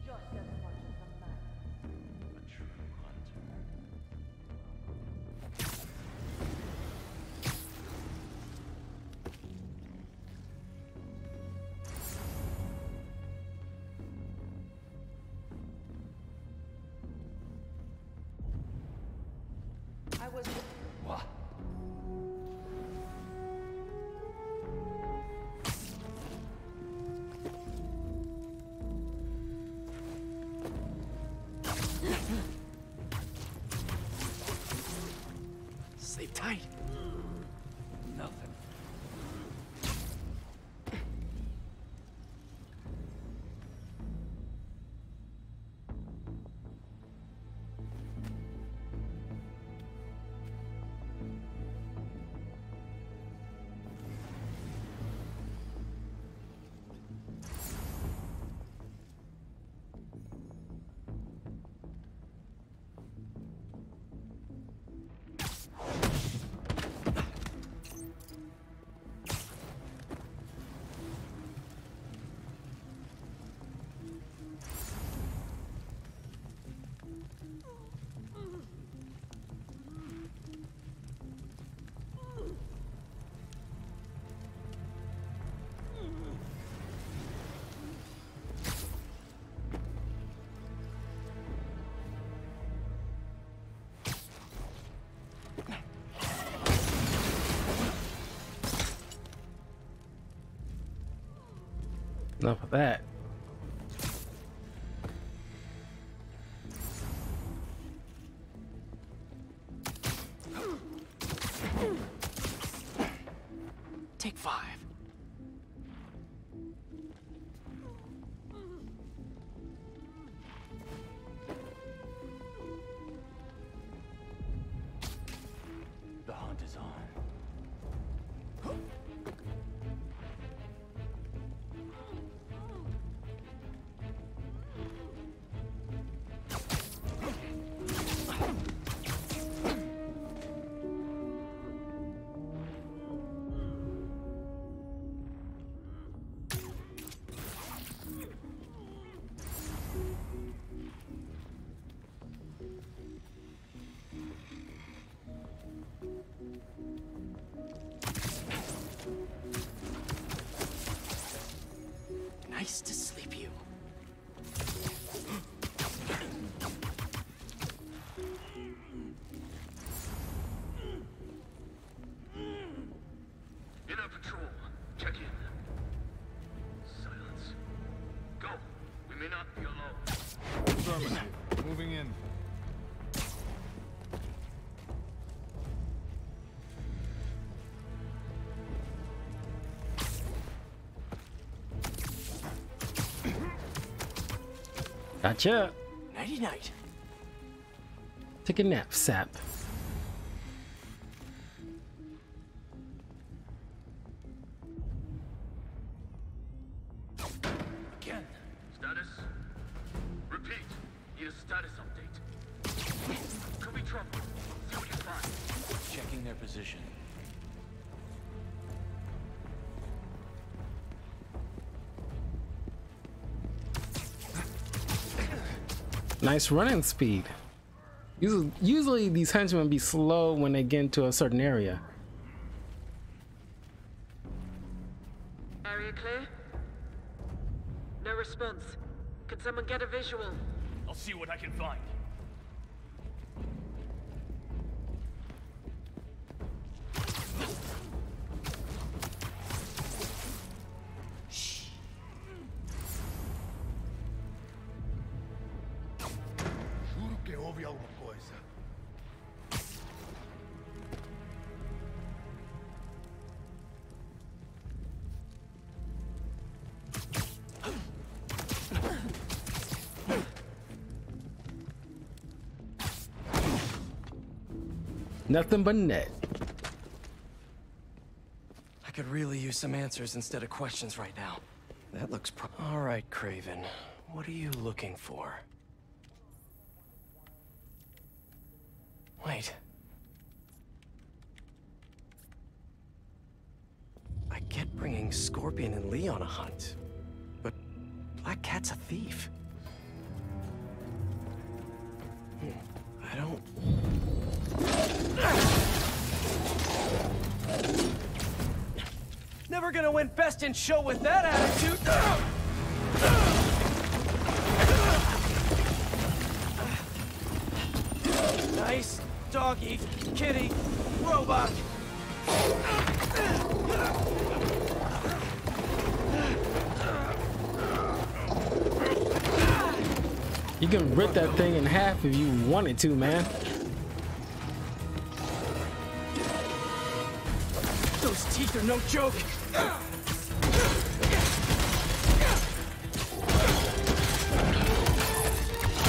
just as much as a man. A true hunter. I was... What? Sleep tight. Nothing. Enough of that. Take 5. The hunt is on. nice to sleep you. Inner patrol, check in. Silence. Go. We may not be alone. Affirmative. Moving in. Gotcha. Nighty night. Take a nap, sap. Again. Status. Repeat. Need a status update. Could be trouble. See what you find. Checking their position. Nice running speed. Usually these henchmen be slow when they get into a certain area. Area clear? No response. Can someone get a visual? I'll see what I can find. Juro que houve alguma coisa. Nothing but net. I could really use some answers instead of questions right now. That looks all right, Craven. What are you looking for? Wait. I get bringing Scorpion and Lee on a hunt, but Black Cat's a thief. I don't... Never gonna win Best in Show with that attitude! Nice doggy, kitty, robot. You can rip that thing in half if you wanted to, man. Those teeth are no joke.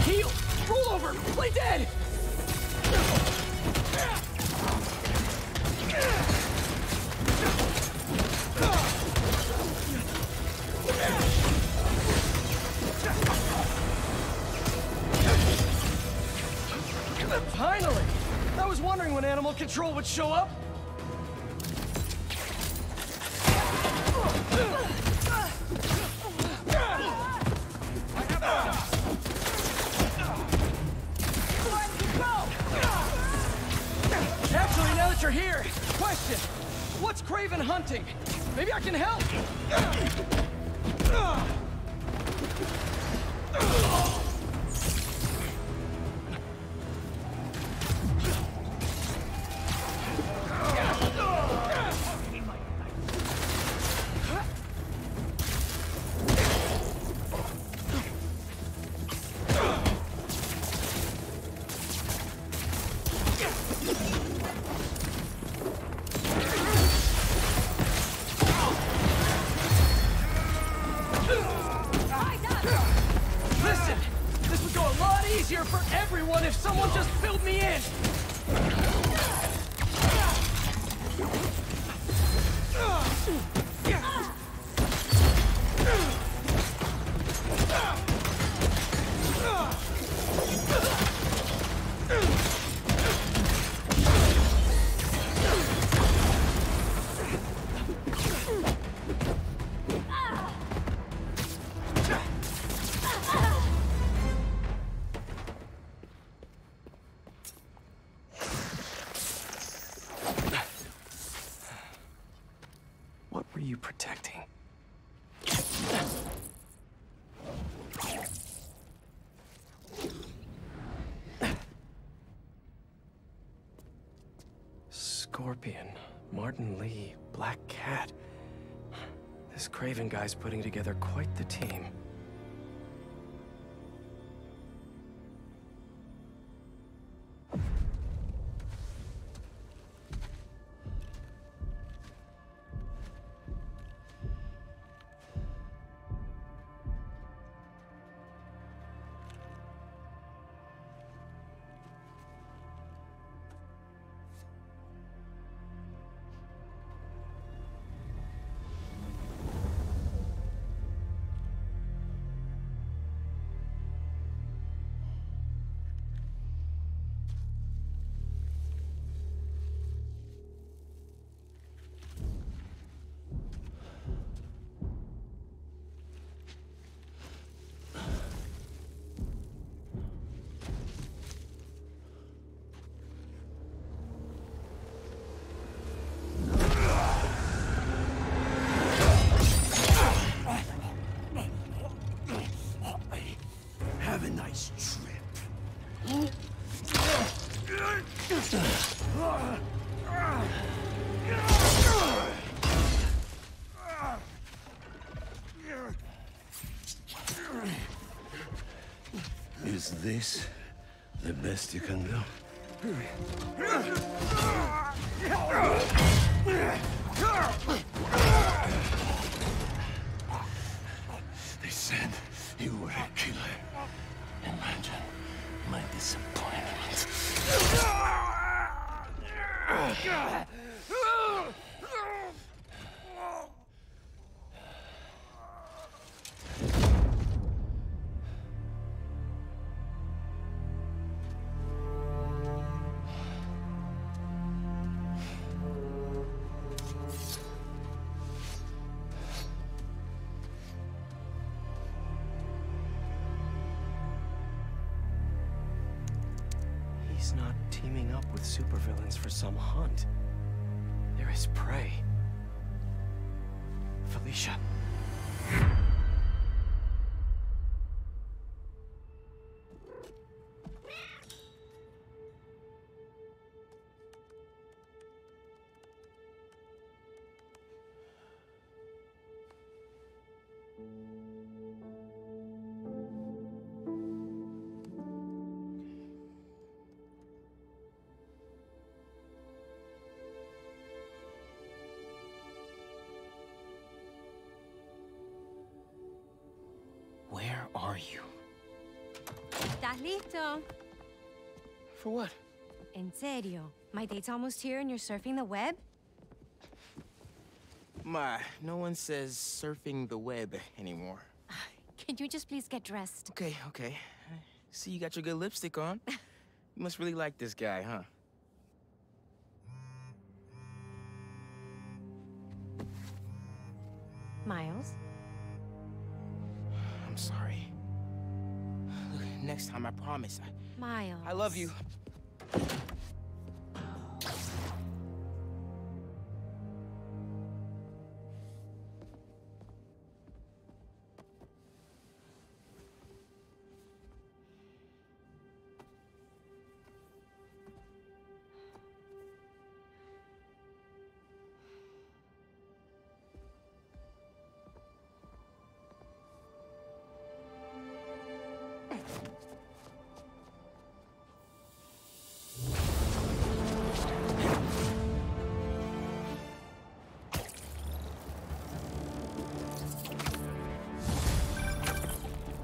Heal! Roll over! Play dead! Finally! I was wondering when Animal Control would show up. Actually, now that you're here, question. What's Craven hunting? Maybe I can help. Listen, this would go a lot easier for everyone if someone just filled me in. What were you protecting? Scorpion, Martin Lee, Black Cat. This Craven guy's putting together quite the team. Have a nice trip. Is this the best you can do? They said you were a killer. Imagine my disappointment. He's not teaming up with supervillains for some hunt. There is prey. Felicia. Where are you? ¿Estás listo? For what? En serio? My date's almost here and you're surfing the web? Ma, no one says surfing the web anymore. Can you just please get dressed? Okay, okay. See, you got your good lipstick on. You must really like this guy, huh? Miles? I'm sorry. Look, next time, I promise. Miles. I love you.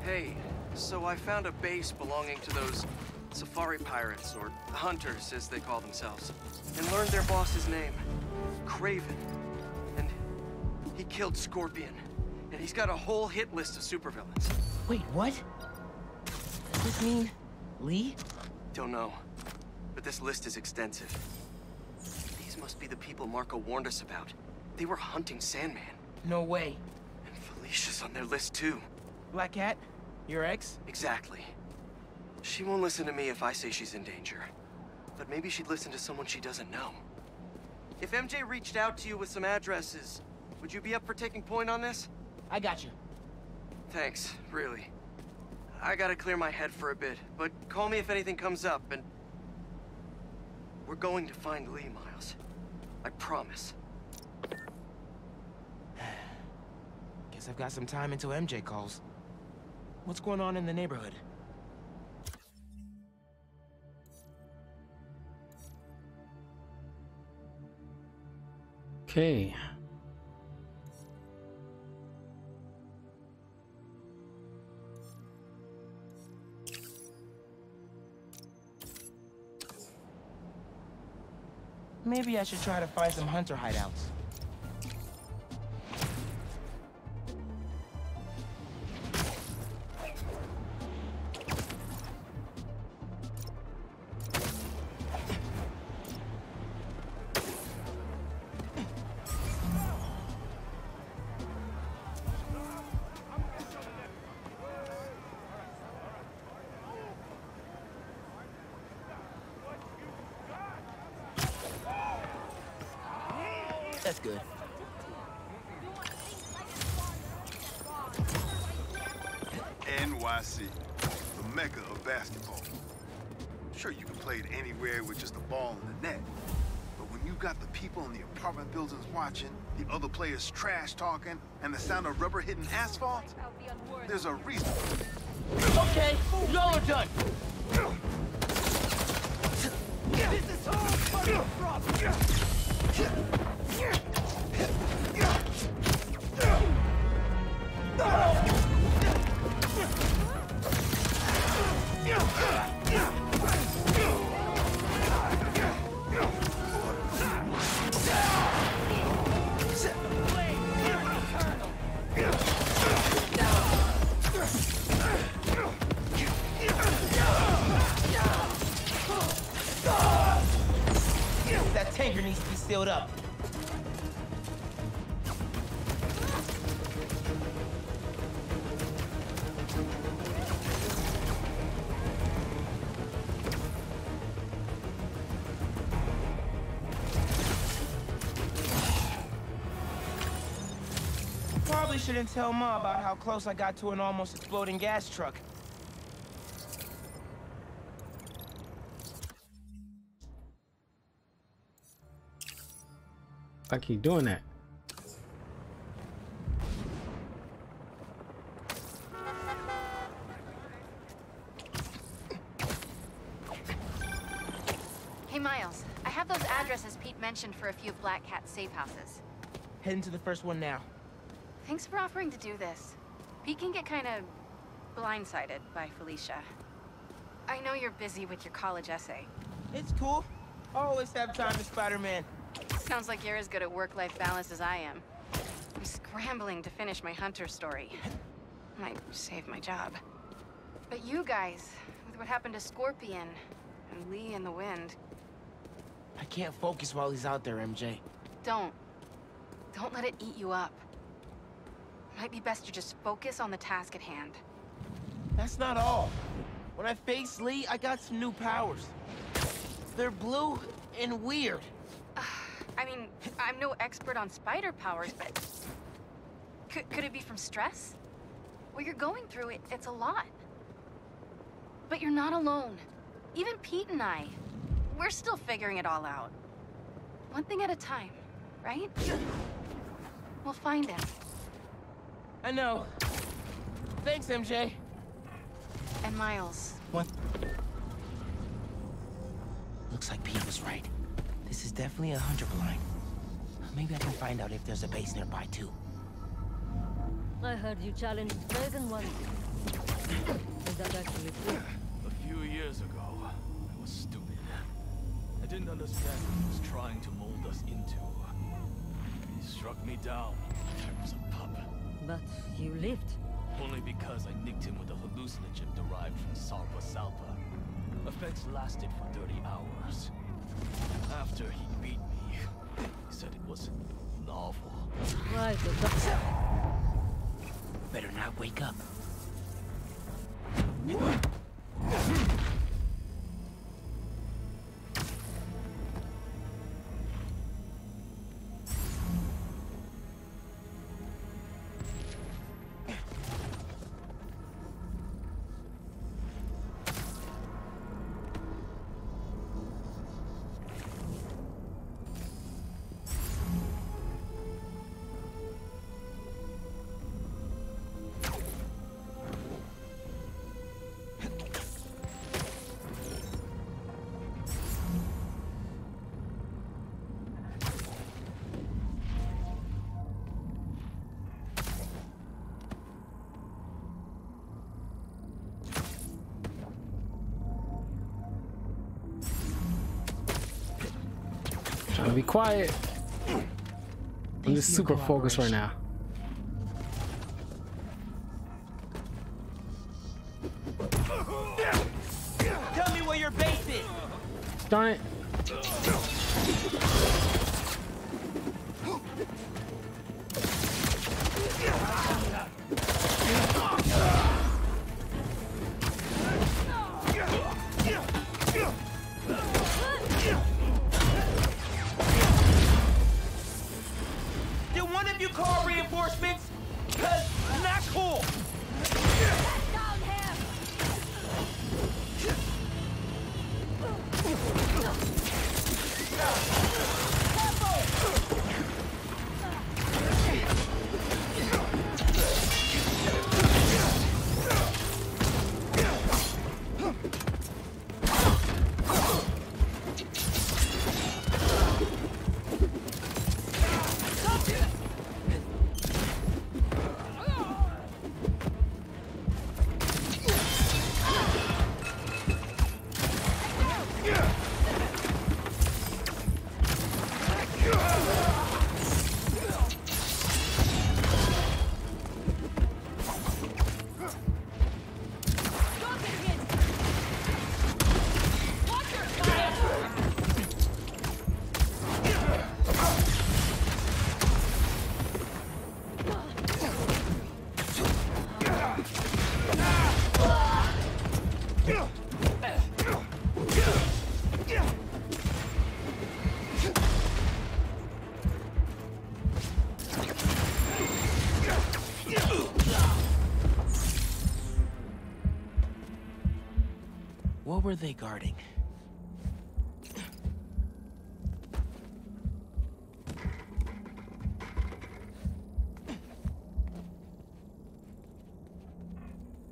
Hey, so I found a base belonging to those safari pirates, or hunters as they call themselves, and learned their boss's name, Craven. And he killed Scorpion, and he's got a whole hit list of supervillains. Wait, what? Does this mean Lee? Don't know, but this list is extensive. These must be the people Marco warned us about. They were hunting Sandman. No way. And Felicia's on their list too. Black Cat? Your ex? Exactly. She won't listen to me if I say she's in danger. But maybe she'd listen to someone she doesn't know. If MJ reached out to you with some addresses, would you be up for taking point on this? I got you. Thanks, really. I gotta clear my head for a bit, but call me if anything comes up, and... we're going to find Lee, Miles. I promise. Guess I've got some time until MJ calls. What's going on in the neighborhood? Okay. Maybe I should try to find some hunter hideouts. That's good. NYC, the mecca of basketball. Sure, you can play it anywhere with just a ball in the net. But when you got the people in the apartment buildings watching, the other players trash talking, and the sound of rubber hitting asphalt, there's a reason. Okay, y'all are done. This is all part of the problem. That tanker needs to be sealed up. Probably shouldn't tell Ma about how close I got to an almost exploding gas truck. I keep doing that. Hey, Miles. I have those addresses Pete mentioned for a few of Black Cat's safe houses. Heading to the first one now. Thanks for offering to do this. Pete can get kind of blindsided by Felicia. I know you're busy with your college essay. It's cool. I always have time for Spider-Man. Sounds like you're as good at work-life balance as I am. I'm scrambling to finish my Hunter story. Might save my job. But you guys, with what happened to Scorpion and Lee in the Wind... I can't focus while he's out there, MJ. Don't let it eat you up. Might be best to just focus on the task at hand. That's not all. When I faced Lee, I got some new powers. They're blue and weird. I mean, I'm no expert on spider powers, but... Could it be from stress? What you're going through, it's a lot. But you're not alone. Even Pete and I, we're still figuring it all out. One thing at a time, right? We'll find him. I know. Thanks, MJ. And Miles. What? Looks like Pete was right. This is definitely a hunter blind. Maybe I can find out if there's a base nearby, too. I heard you challenged Dragon once. Is that actually true? A few years ago, I was stupid. I didn't understand what he was trying to mold us into. He struck me down like I was a pup. But you lived. Only because I nicked him with a hallucinogen derived from Salpa Salpa. Effects lasted for 30 hours. After he beat me, he said it was novel. Right, Better not wake up. Gotta be quiet. I'm just super focused right now. Tell me where your base is. Darn it. Did one of you call reinforcements? Cause not cool. What were they guarding?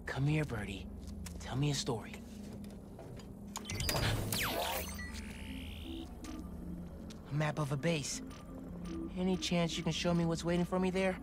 Come here, Birdie. Tell me a story. A map of a base. Any chance you can show me what's waiting for me there?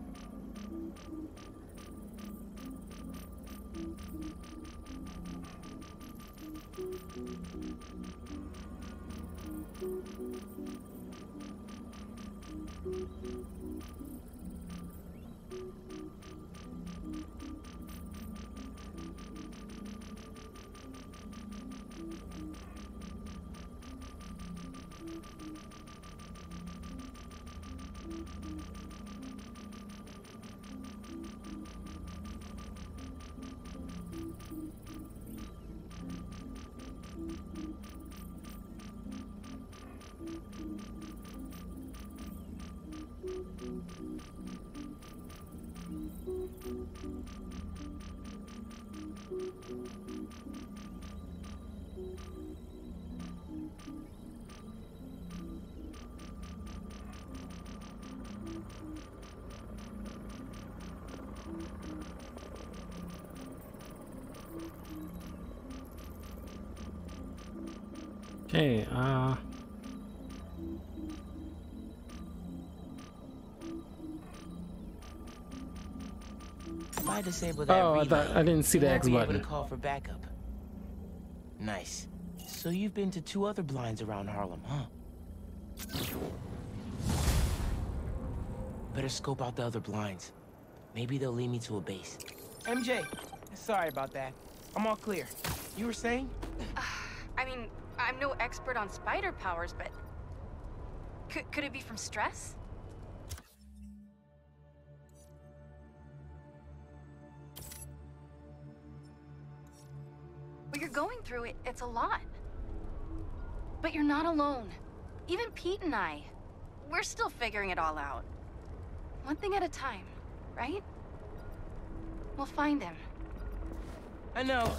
Okay, If I disable that oh, relay, I didn't see the you won't X be able button. to call for backup. Nice. So you've been to 2 other blinds around Harlem, huh? Better scope out the other blinds. Maybe they'll lead me to a base. MJ, sorry about that. I'm all clear. You were saying? I mean, I'm no expert on spider powers, but... Could it be from stress? What you're going through, it's a lot. But you're not alone. Even Pete and I, we're still figuring it all out. One thing at a time, right? We'll find him. I know.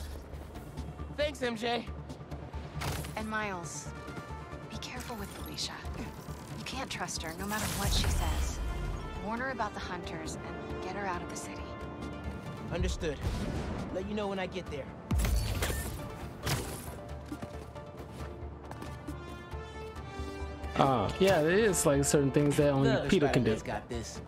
Thanks, MJ. And Miles, be careful with Felicia. You can't trust her, no matter what she says. Warn her about the hunters and get her out of the city. Understood. Let you know when I get there. Yeah, there is like certain things that only Peter can do. Got this.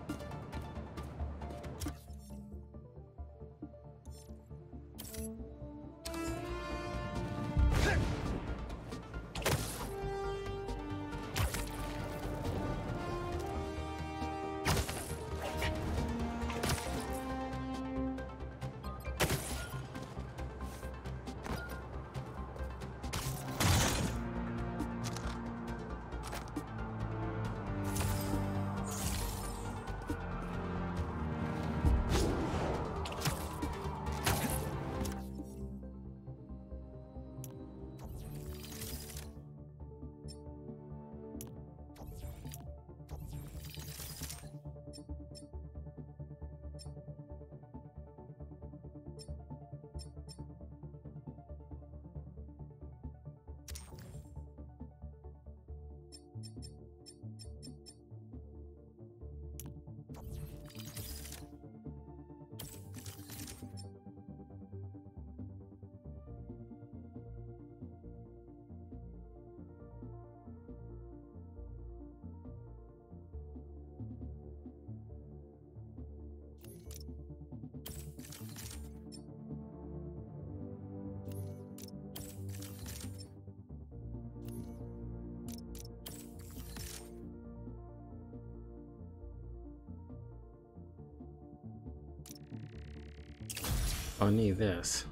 I'll need this.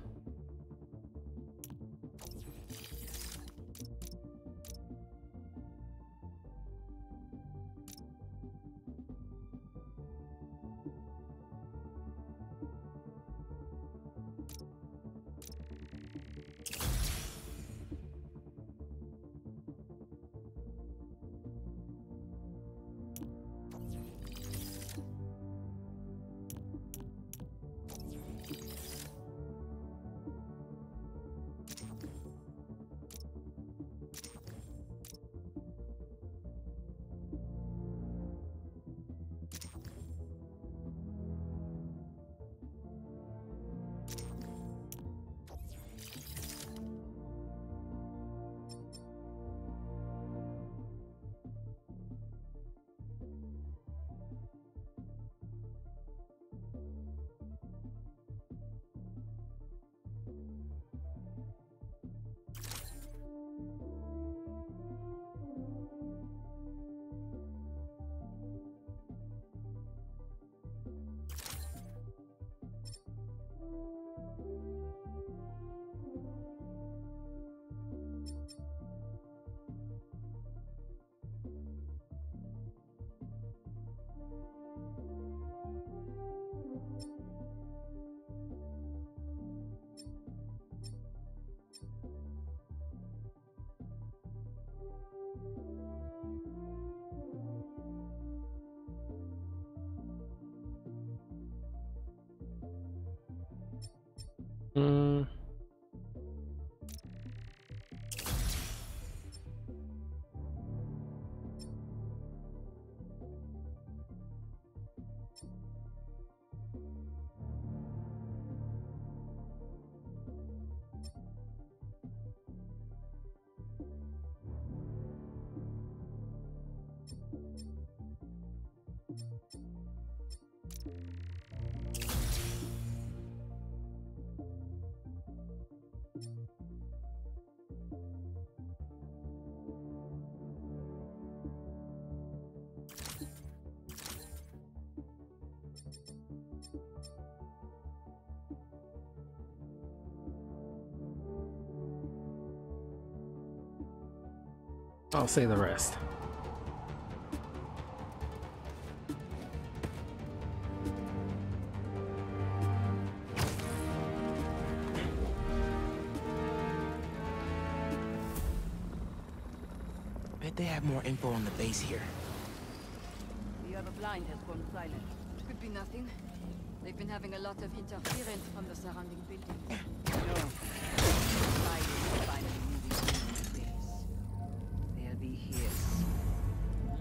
I'll say the rest. Bet they have more info on the base here. The other blind has gone silent. Could be nothing. They've been having a lot of interference from the surrounding buildings. No. Blind is finally moving into space. They'll be here.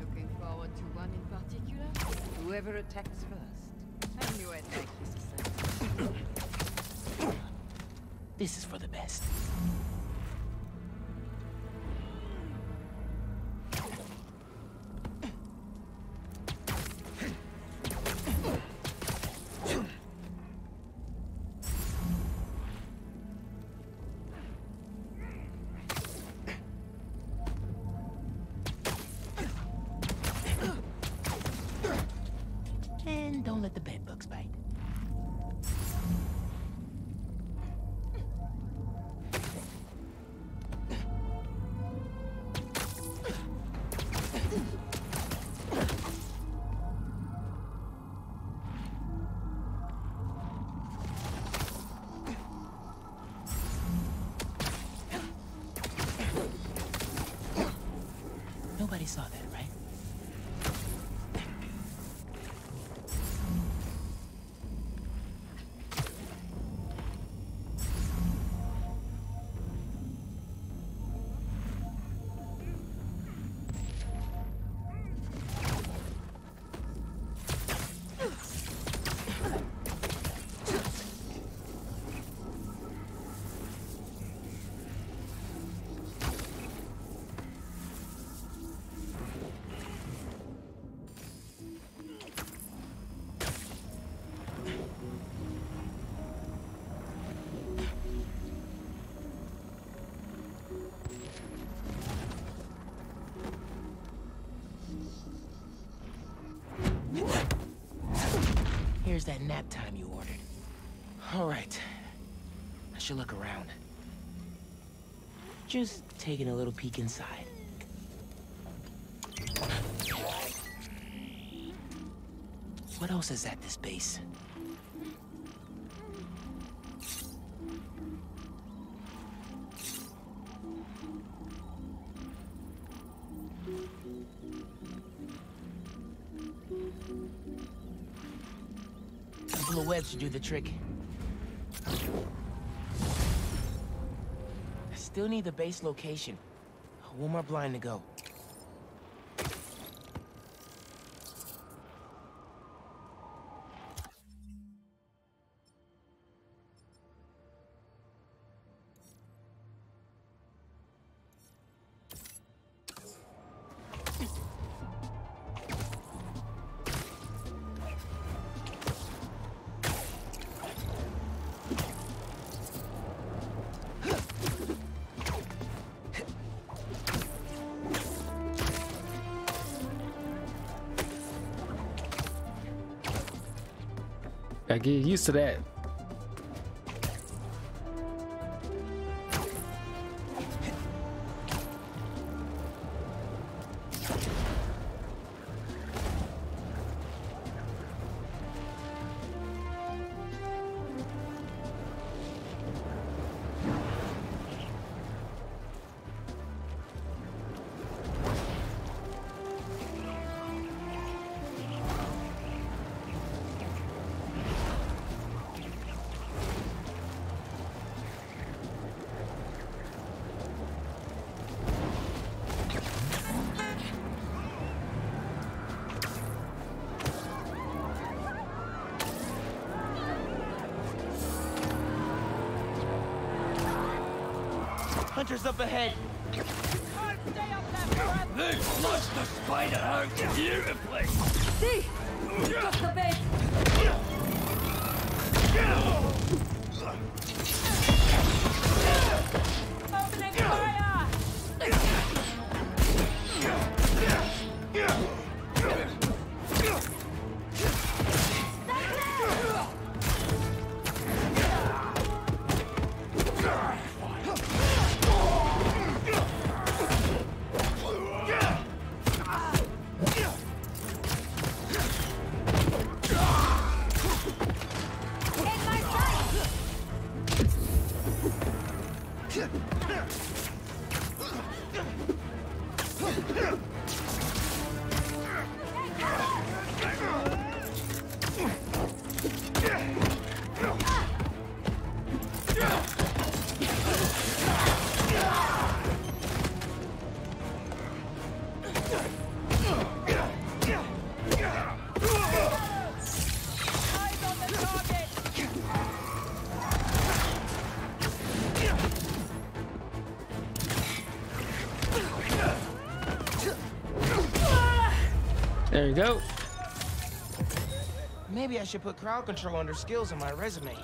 Looking forward to one in particular? Whoever attacks first. I knew I'd like this. This is for the best. And don't let the bed bugs bite. Nobody saw that, right? Here's that nap time you ordered. All right, should look around. Just taking a little peek inside. What else is at this base? A couple of webs should do the trick. I still need the base location. One more blind to go. I get used to that. Hunters up ahead. They flushed the spider out beautifully. See? Just the bait. Opening fire! There you go. Maybe I should put crowd control under skills on my resume.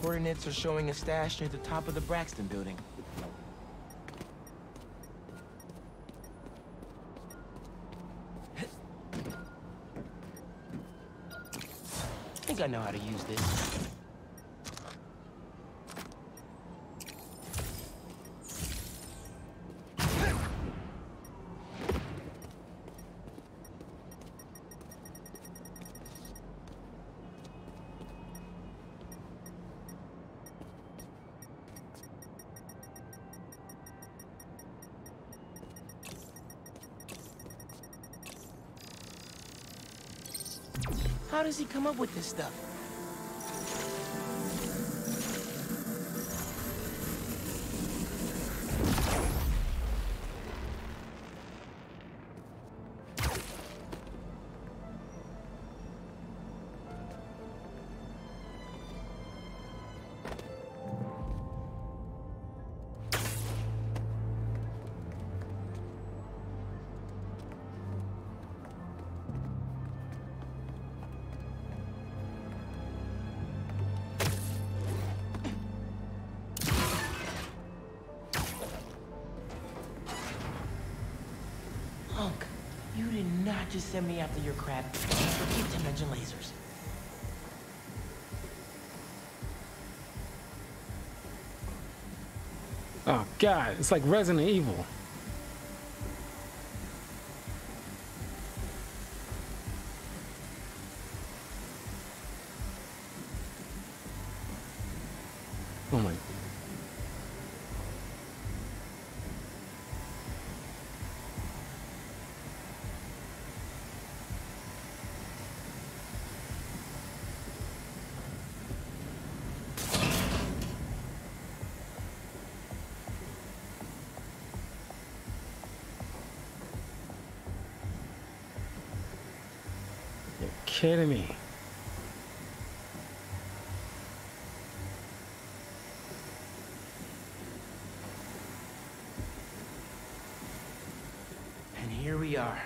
Coordinates are showing a stash near the top of the Braxton building. I think I know how to use this. How does he come up with this stuff? Unk, you did not just send me after your crap for dimension lasers. Oh God, it's like Resident Evil. Oh my. You're kidding me. And here we are.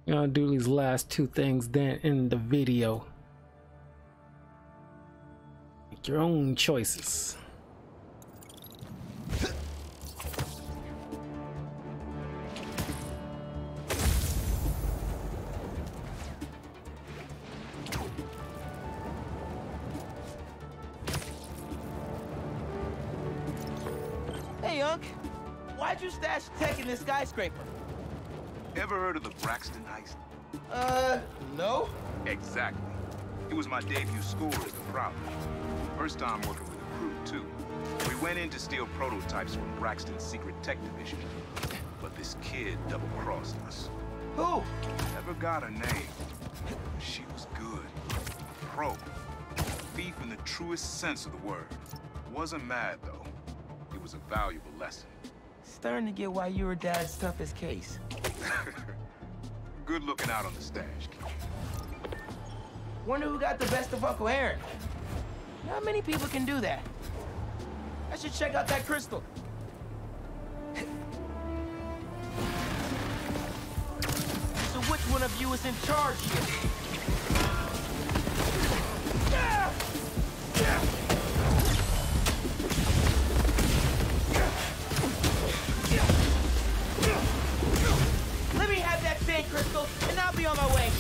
I'll do these last two things then in the video. Make your own choices. Hey, Unk. Why'd you stash tech in this skyscraper? Ever heard of the Braxton heist? No? Exactly. It was my debut score as the Prowler. First time working with a crew, too. We went in to steal prototypes from Braxton's secret tech division. But this kid double-crossed us. Who? Never got her name. She was good. Pro. Thief in the truest sense of the word. Wasn't mad, though. It was a valuable lesson. Starting to get why you were Dad's toughest case. Good looking out on the stash. Wonder who got the best of Uncle Aaron. Not many people can do that. I should check out that crystal. So which one of you is in charge here? Let me have that sand crystal, and I'll be on my way.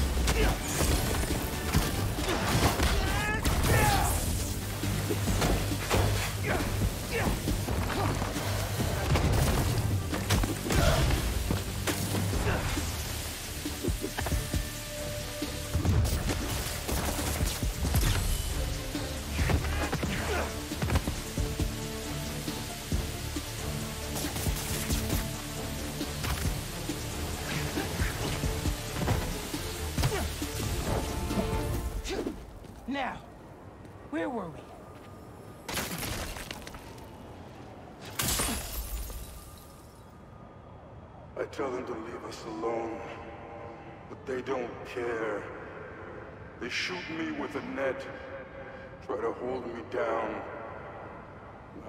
Now, where were we? I tell them to leave us alone, but they don't care. They shoot me with a net, try to hold me down.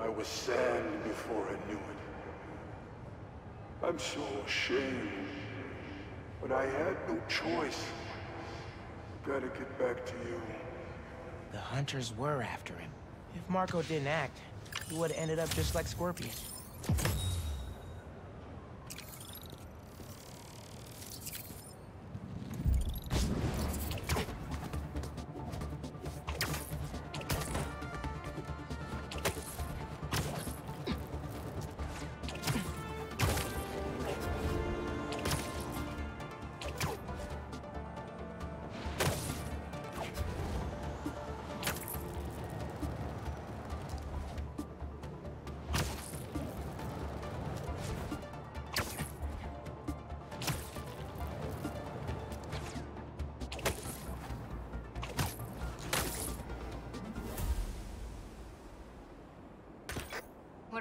I was sand before I knew it. I'm so ashamed, but I had no choice. Gotta get back to you. The hunters were after him. If Marco didn't act, he would have ended up just like Scorpion.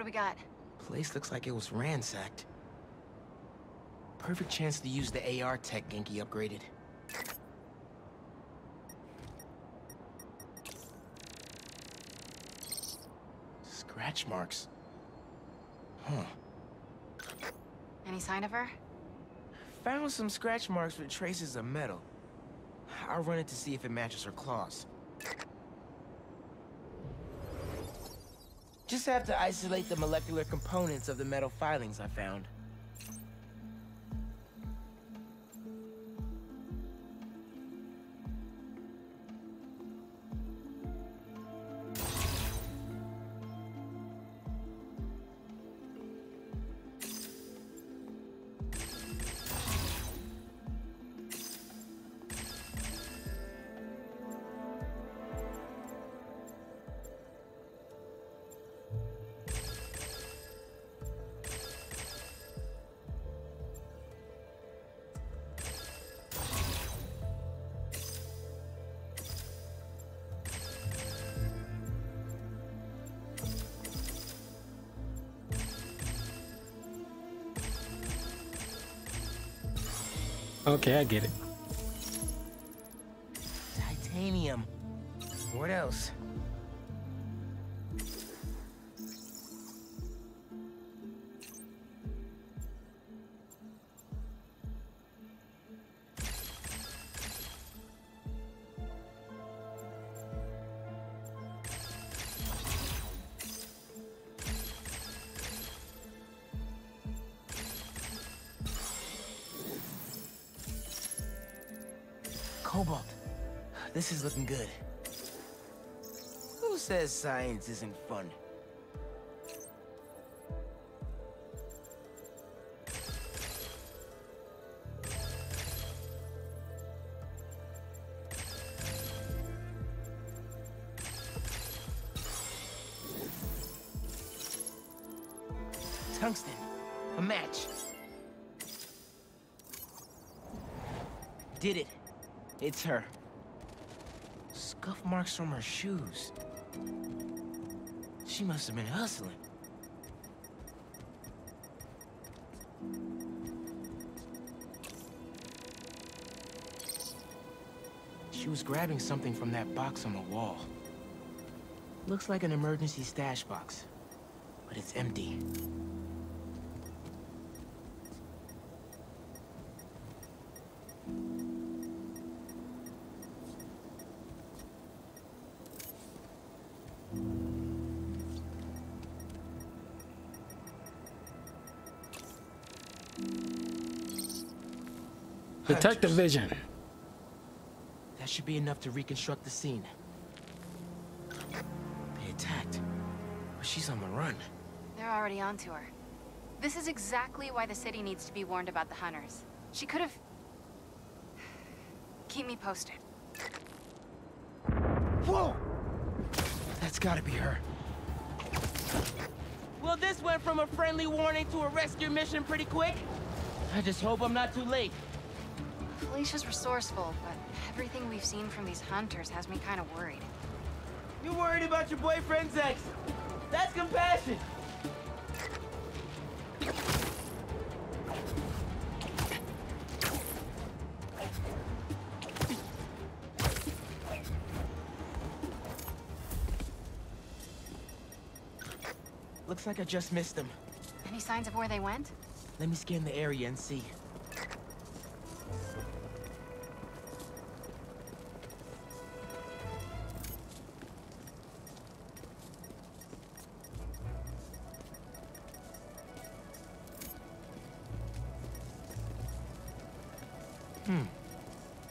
we got? Place looks like it was ransacked. Perfect chance to use the AR tech Genki upgraded. Scratch marks. Huh. Any sign of her? Found some scratch marks with traces of metal. I'll run it to see if it matches her claws. Just have to isolate the molecular components of the metal filings I found. Okay, I get it. Titanium. What else? Cobalt. This is looking good. Who says science isn't fun? Tungsten. A match. Did it. It's her. Scuff marks from her shoes. She must have been hustling. She was grabbing something from that box on the wall. Looks like an emergency stash box, but it's empty. Detective vision. That should be enough to reconstruct the scene. They attacked, but she's on the run. They're already onto her. This is exactly why the city needs to be warned about the hunters. She could have... Keep me posted. Whoa! That's gotta be her. Well, this went from a friendly warning to a rescue mission pretty quick. I just hope I'm not too late. Felicia's resourceful, but everything we've seen from these hunters has me kind of worried. You're worried about your boyfriend's ex. That's compassion. Looks like I just missed them. Any signs of where they went? Let me scan the area and see.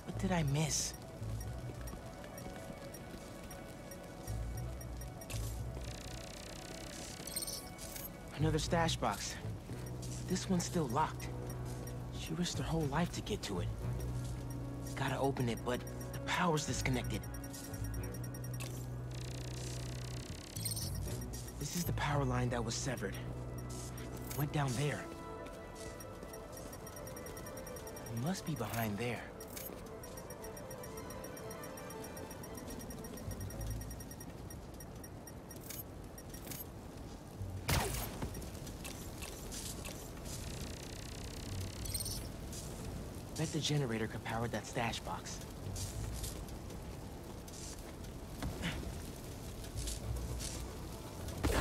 What did I miss? Another stash box. This one's still locked. She risked her whole life to get to it. Gotta open it, but the power's disconnected. This is the power line that was severed. Went down there. It must be behind there. Bet the generator could power that stash box. If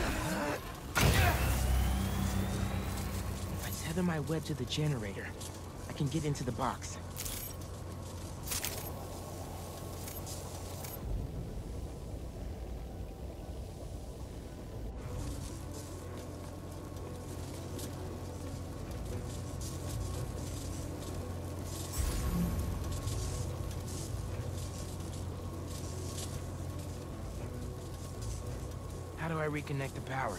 I tether my web to the generator, I can get into the box. How do I reconnect the power?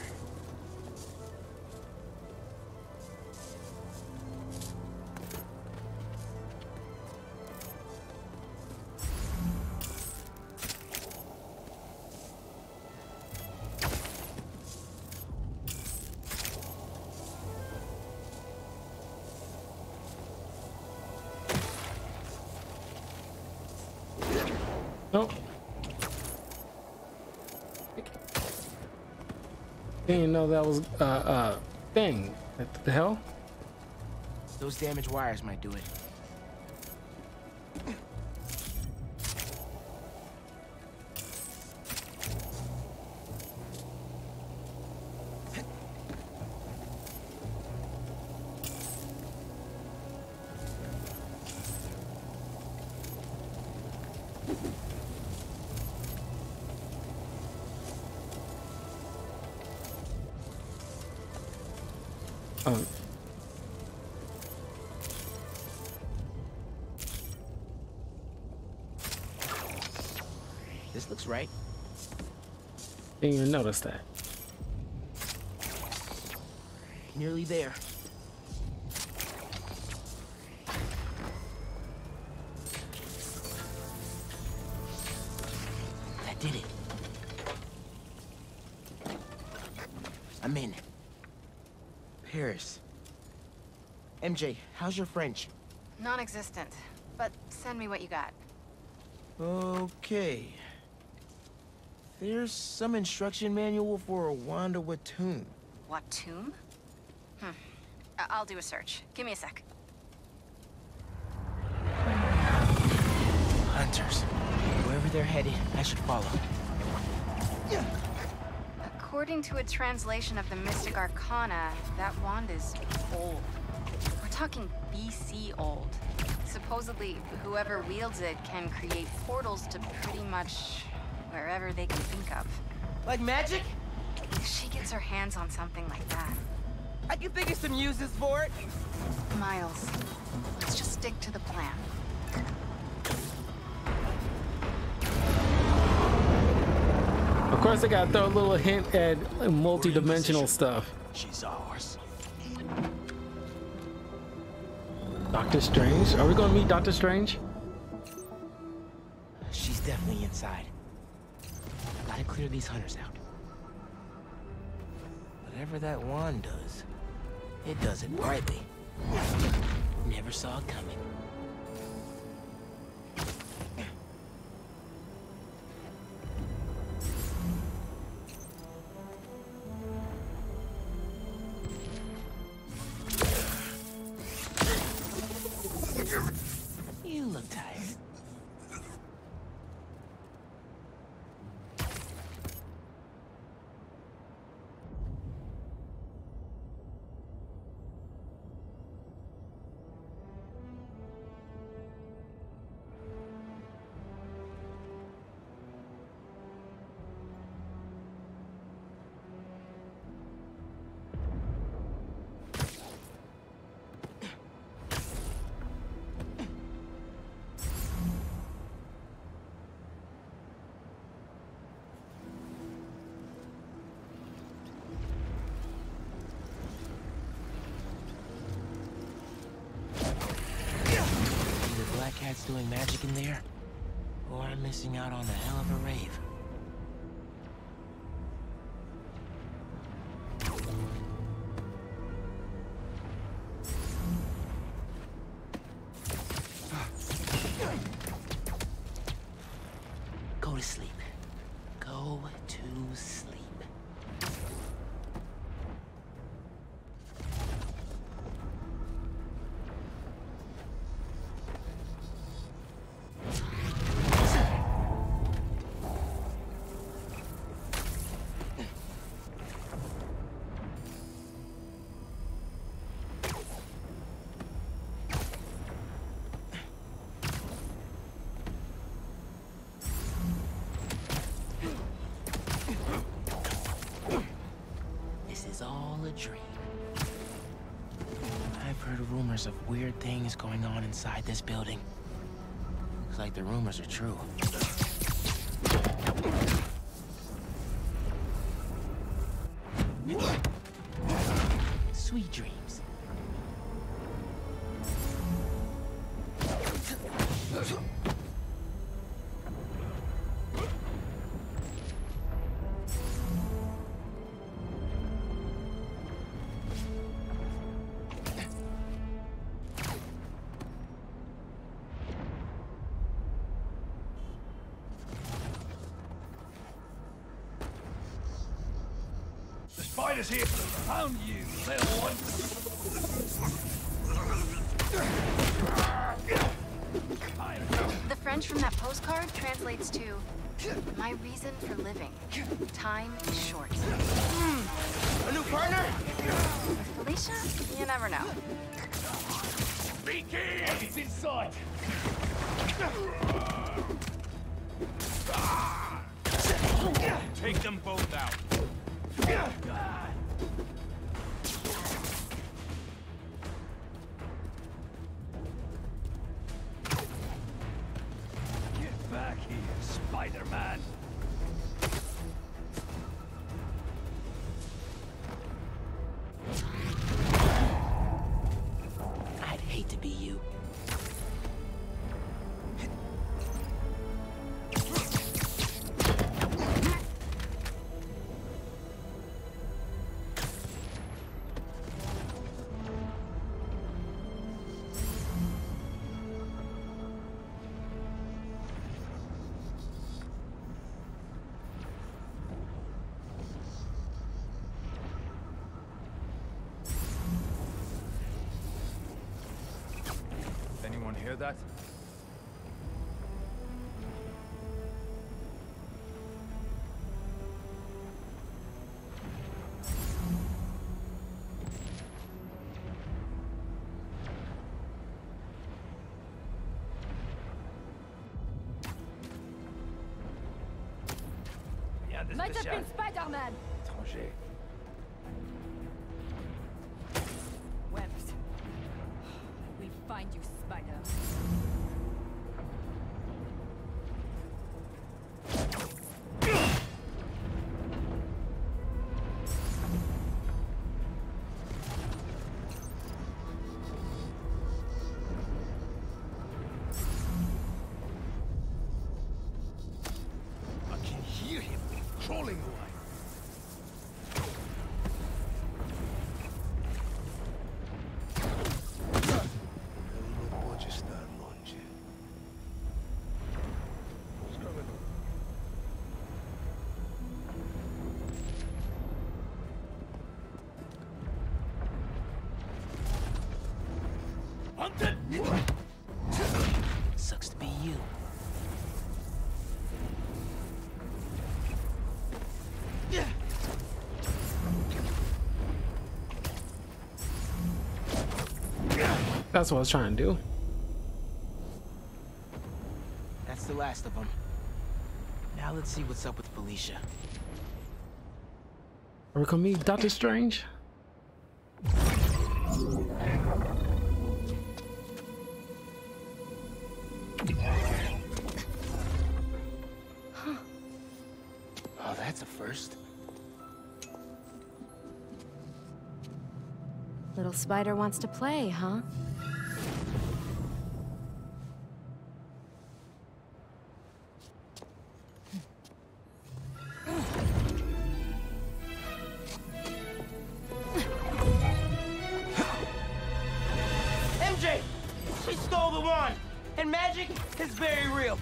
Nope. Didn't know that was thing. What the hell? Those damaged wires might do it. This looks right. Didn't even notice that. Nearly there. That did it. I'm in. Paris. MJ, how's your French? Non-existent, but send me what you got. Okay. There's some instruction manual for a Wanda Watoon. What tomb? I'll do a search. Give me a sec. Hunters. Wherever they're headed, I should follow. According to a translation of the Mystic Arcana, that wand is old. We're talking BC old. Supposedly, whoever wields it can create portals to pretty much wherever they can think of. Like magic? If she gets her hands on something like that. I can think of some uses for it. Miles, let's just stick to the plan. Of course, I gotta throw a little hint at multi-dimensional stuff. She's ours. Doctor Strange? Are we gonna meet Doctor Strange? She's definitely inside. Gotta clear these hunters out. Whatever that wand does, it does it brightly. Never saw it coming. You look tired. Cat's doing magic in there, or I'm missing out on a hell of a rave. Go to sleep. Go to sleep. was all a dream. I've heard rumors of weird things going on inside this building. Looks like the rumors are true. Sweet dreams. Spiders here! Found you, little one! The French from that postcard translates to, my reason for living. Time is short. A new partner? With Felicia, you never know. Begin! It's in sight! Take them both out. Get back here, Spider-Man! I'd hate to be you. Anyone hear that? Might have been Spider-Man! Étranger. Webs. We'll find you, Spider. I can hear him crawling away. Hunted! Sucks to be you. That's what I was trying to do. That's the last of them. Now let's see what's up with Felicia. Are we gonna meet Doctor Strange? Oh, that's a first. Little spider wants to play, huh? MJ! She stole the wand! And magic is very real.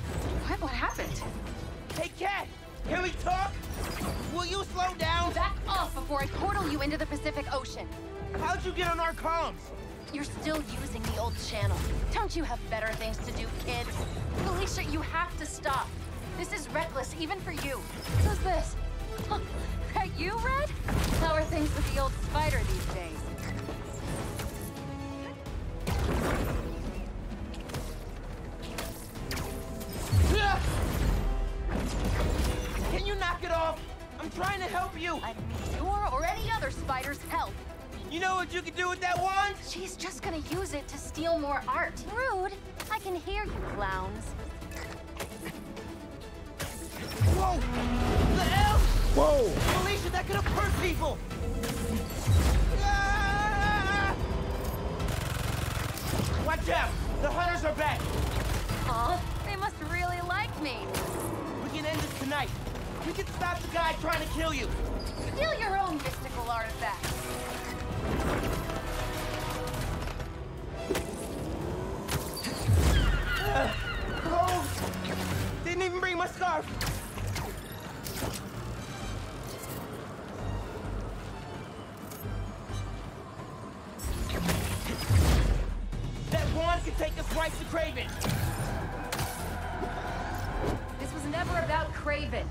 What happened? Hey, Cat! Can we talk? Will you slow down? Back off before I portal you into the Pacific Ocean. How'd you get on our comms? You're still using the old channel. Don't you have better things to do, kids? Felicia, you have to stop. This is reckless, even for you. Who's this? Huh, that you, Red? How are things with the old spider these days? Can you knock it off? I'm trying to help you. I don't need your or any other spider's help. You know what you can do with that wand? She's just gonna use it to steal more art. Rude. I can hear you, clowns. Whoa! The hell? Whoa! Alicia, that could have hurt people! Ah! Watch out! The hunters are back! Huh? They must really like me. We can end this tonight. We can stop the guy trying to kill you. Steal your own mystical artifacts. Oh! Didn't even bring my scarf! That wand can take us right to Kraven! This was never about Kraven.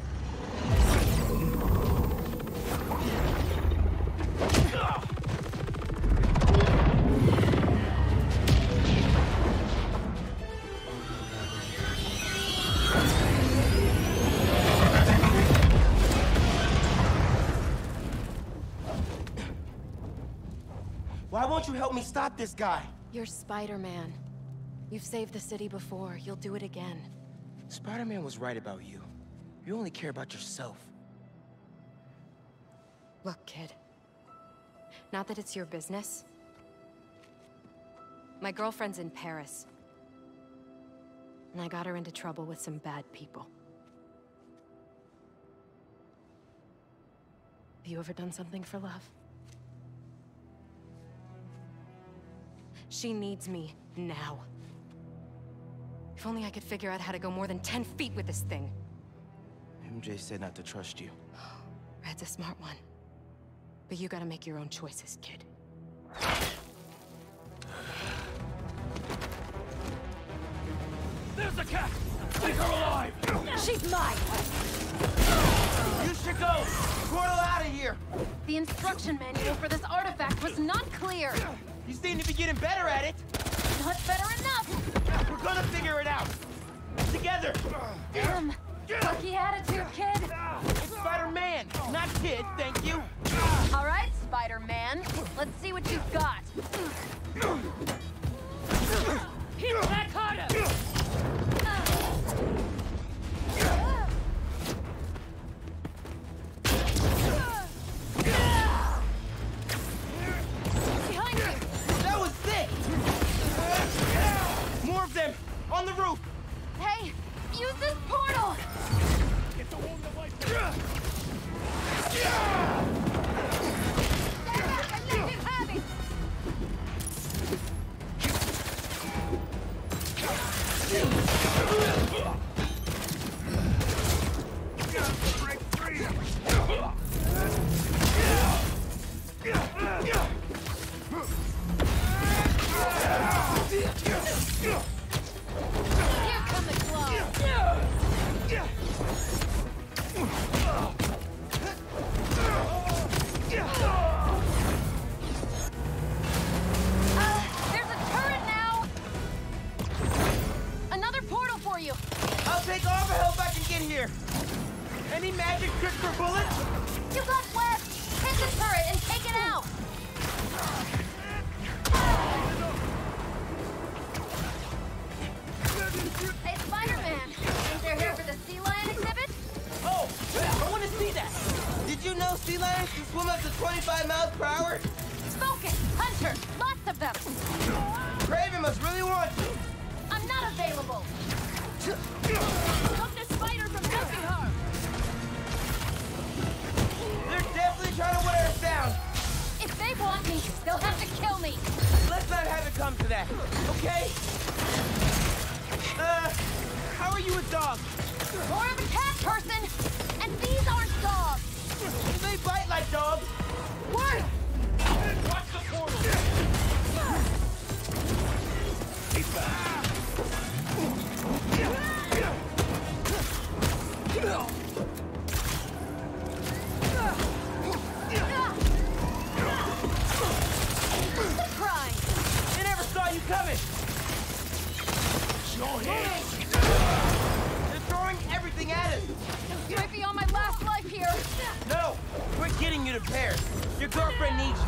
Why won't you help me stop this guy? You're Spider-Man. You've saved the city before. You'll do it again. Spider-Man was right about you. You only care about yourself. Look, kid. Not that it's your business. My girlfriend's in Paris. And I got her into trouble with some bad people. Have you ever done something for love? She needs me now. If only I could figure out how to go more than 10 feet with this thing. MJ said not to trust you. Red's a smart one. But you gotta make your own choices, kid. There's the cat! Take her alive! She's mine! You should go! Portal out of here! The instruction manual for this artifact was not clear! You seem to be getting better at it! Not better enough! We're gonna figure it out! Together! Damn! Lucky attitude, kid! It's Spider-Man, not kid, thank you! All right, Spider-Man. Let's see what you've got. Hit back harder! Behind you! That was sick! More of them! On the roof! Hey, use this portal! Get the one that likes There's a turret now! Another portal for you! I'll take all the help I can get here! Any magic tricks for bullets? You got left! Hit the turret and take it out! Hey, Spider-Man! Think they're here for the sea lion exhibit? Oh! I want to see that! Did you know sea lions can swim up to 25 miles per hour? Focus! Hunter! Lots of them! Kraven must really want you! I'm not available! Stop the spider from helping her! They're definitely trying to wear us down! If they want me, they'll have to kill me! Let's not have it come to that, okay? How are you a dog? More of a cat person! And these aren't dogs! They bite like dogs! Word! Watch the portal! Surprise! They never saw you coming! Your hands! They're throwing everything at us! Might be on my last life here! No! bring you to Paris. Your girlfriend needs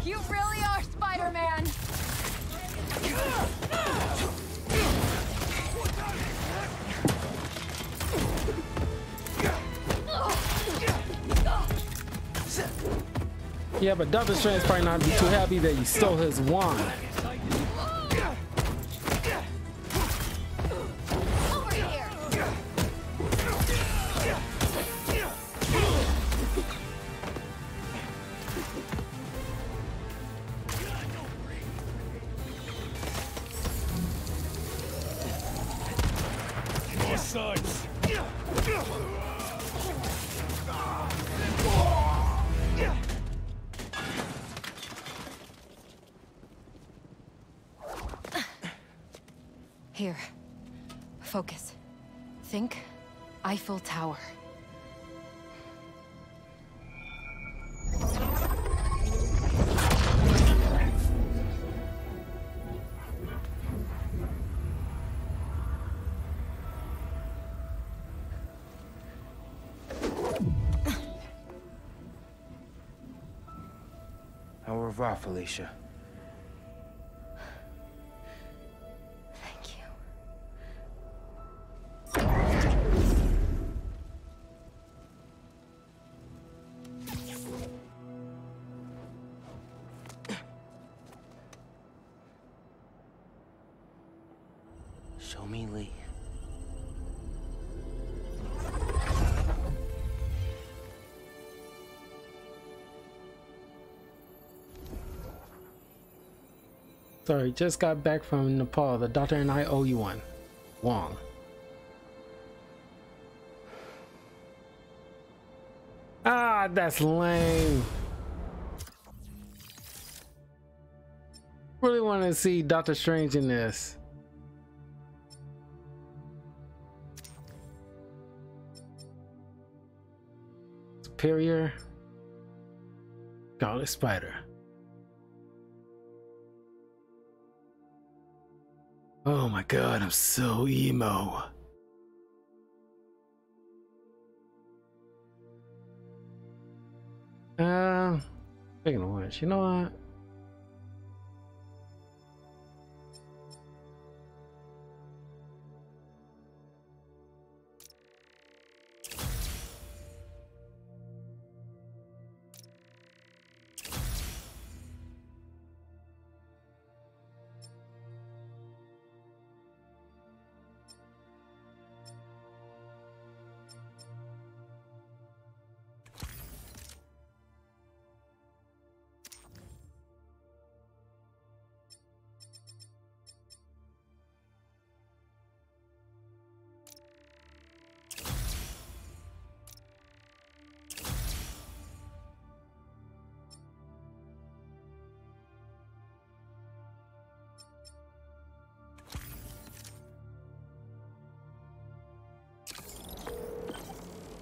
you. You really are Spider-Man. Yeah, but Doctor Strange probably not be too happy that you stole his wand. Here. Focus. Think Eiffel Tower. Au revoir, Felicia. Show me Lee. Sorry, just got back from Nepal. The doctor and I owe you one. Wong. Ah, that's lame. Really want to see Doctor Strange in this. Superior. Scarlet Spider. Oh my god, I'm so emo. Speaking of which, you know what?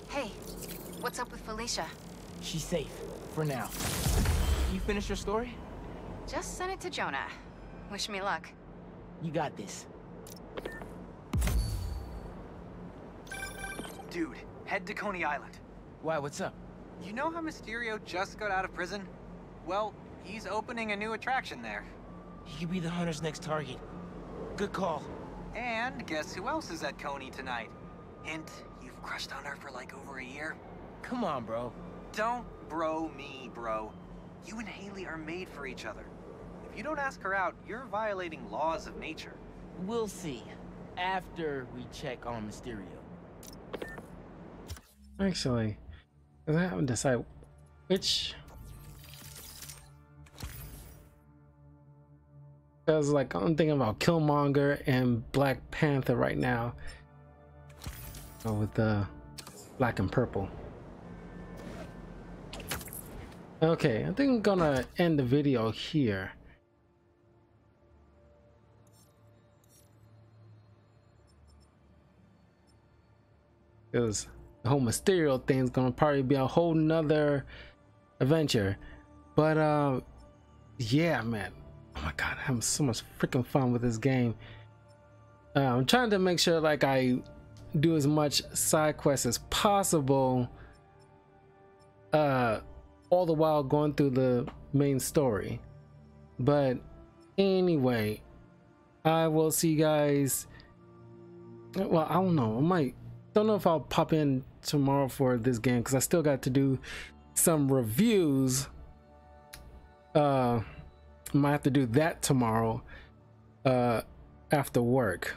Hey, what's up with Felicia? She's safe, for now. You finished your story? Just send it to Jonah. Wish me luck. You got this. Dude, head to Coney Island. Why, what's up? You know how Mysterio just got out of prison? Well, he's opening a new attraction there. He could be the Hunter's next target. Good call. And guess who else is at Coney tonight? Hint, you've crushed on her for like over a year. Come on, bro. Don't bro me, bro. You and Hailey are made for each other. If you don't ask her out, you're violating laws of nature. We'll see. After we check on Mysterio. Actually, I haven't decided which. Because like I'm thinking about Killmonger and Black Panther right now. With the black and purple. Okay, I think I'm gonna end the video here. Because the whole Mysterio thing is gonna probably be a whole nother adventure. But yeah, man. Oh my god, I'm having so much freaking fun with this game. I'm trying to make sure like I do as much side quests as possible all the while going through the main story. But anyway, I will see you guys. Well, I don't know. Don't know if I'll pop in tomorrow for this game because I still got to do some reviews. Might have to do that tomorrow after work.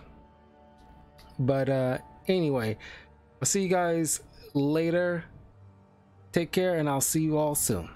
But anyway, I'll see you guys later. Take care, and I'll see you all soon.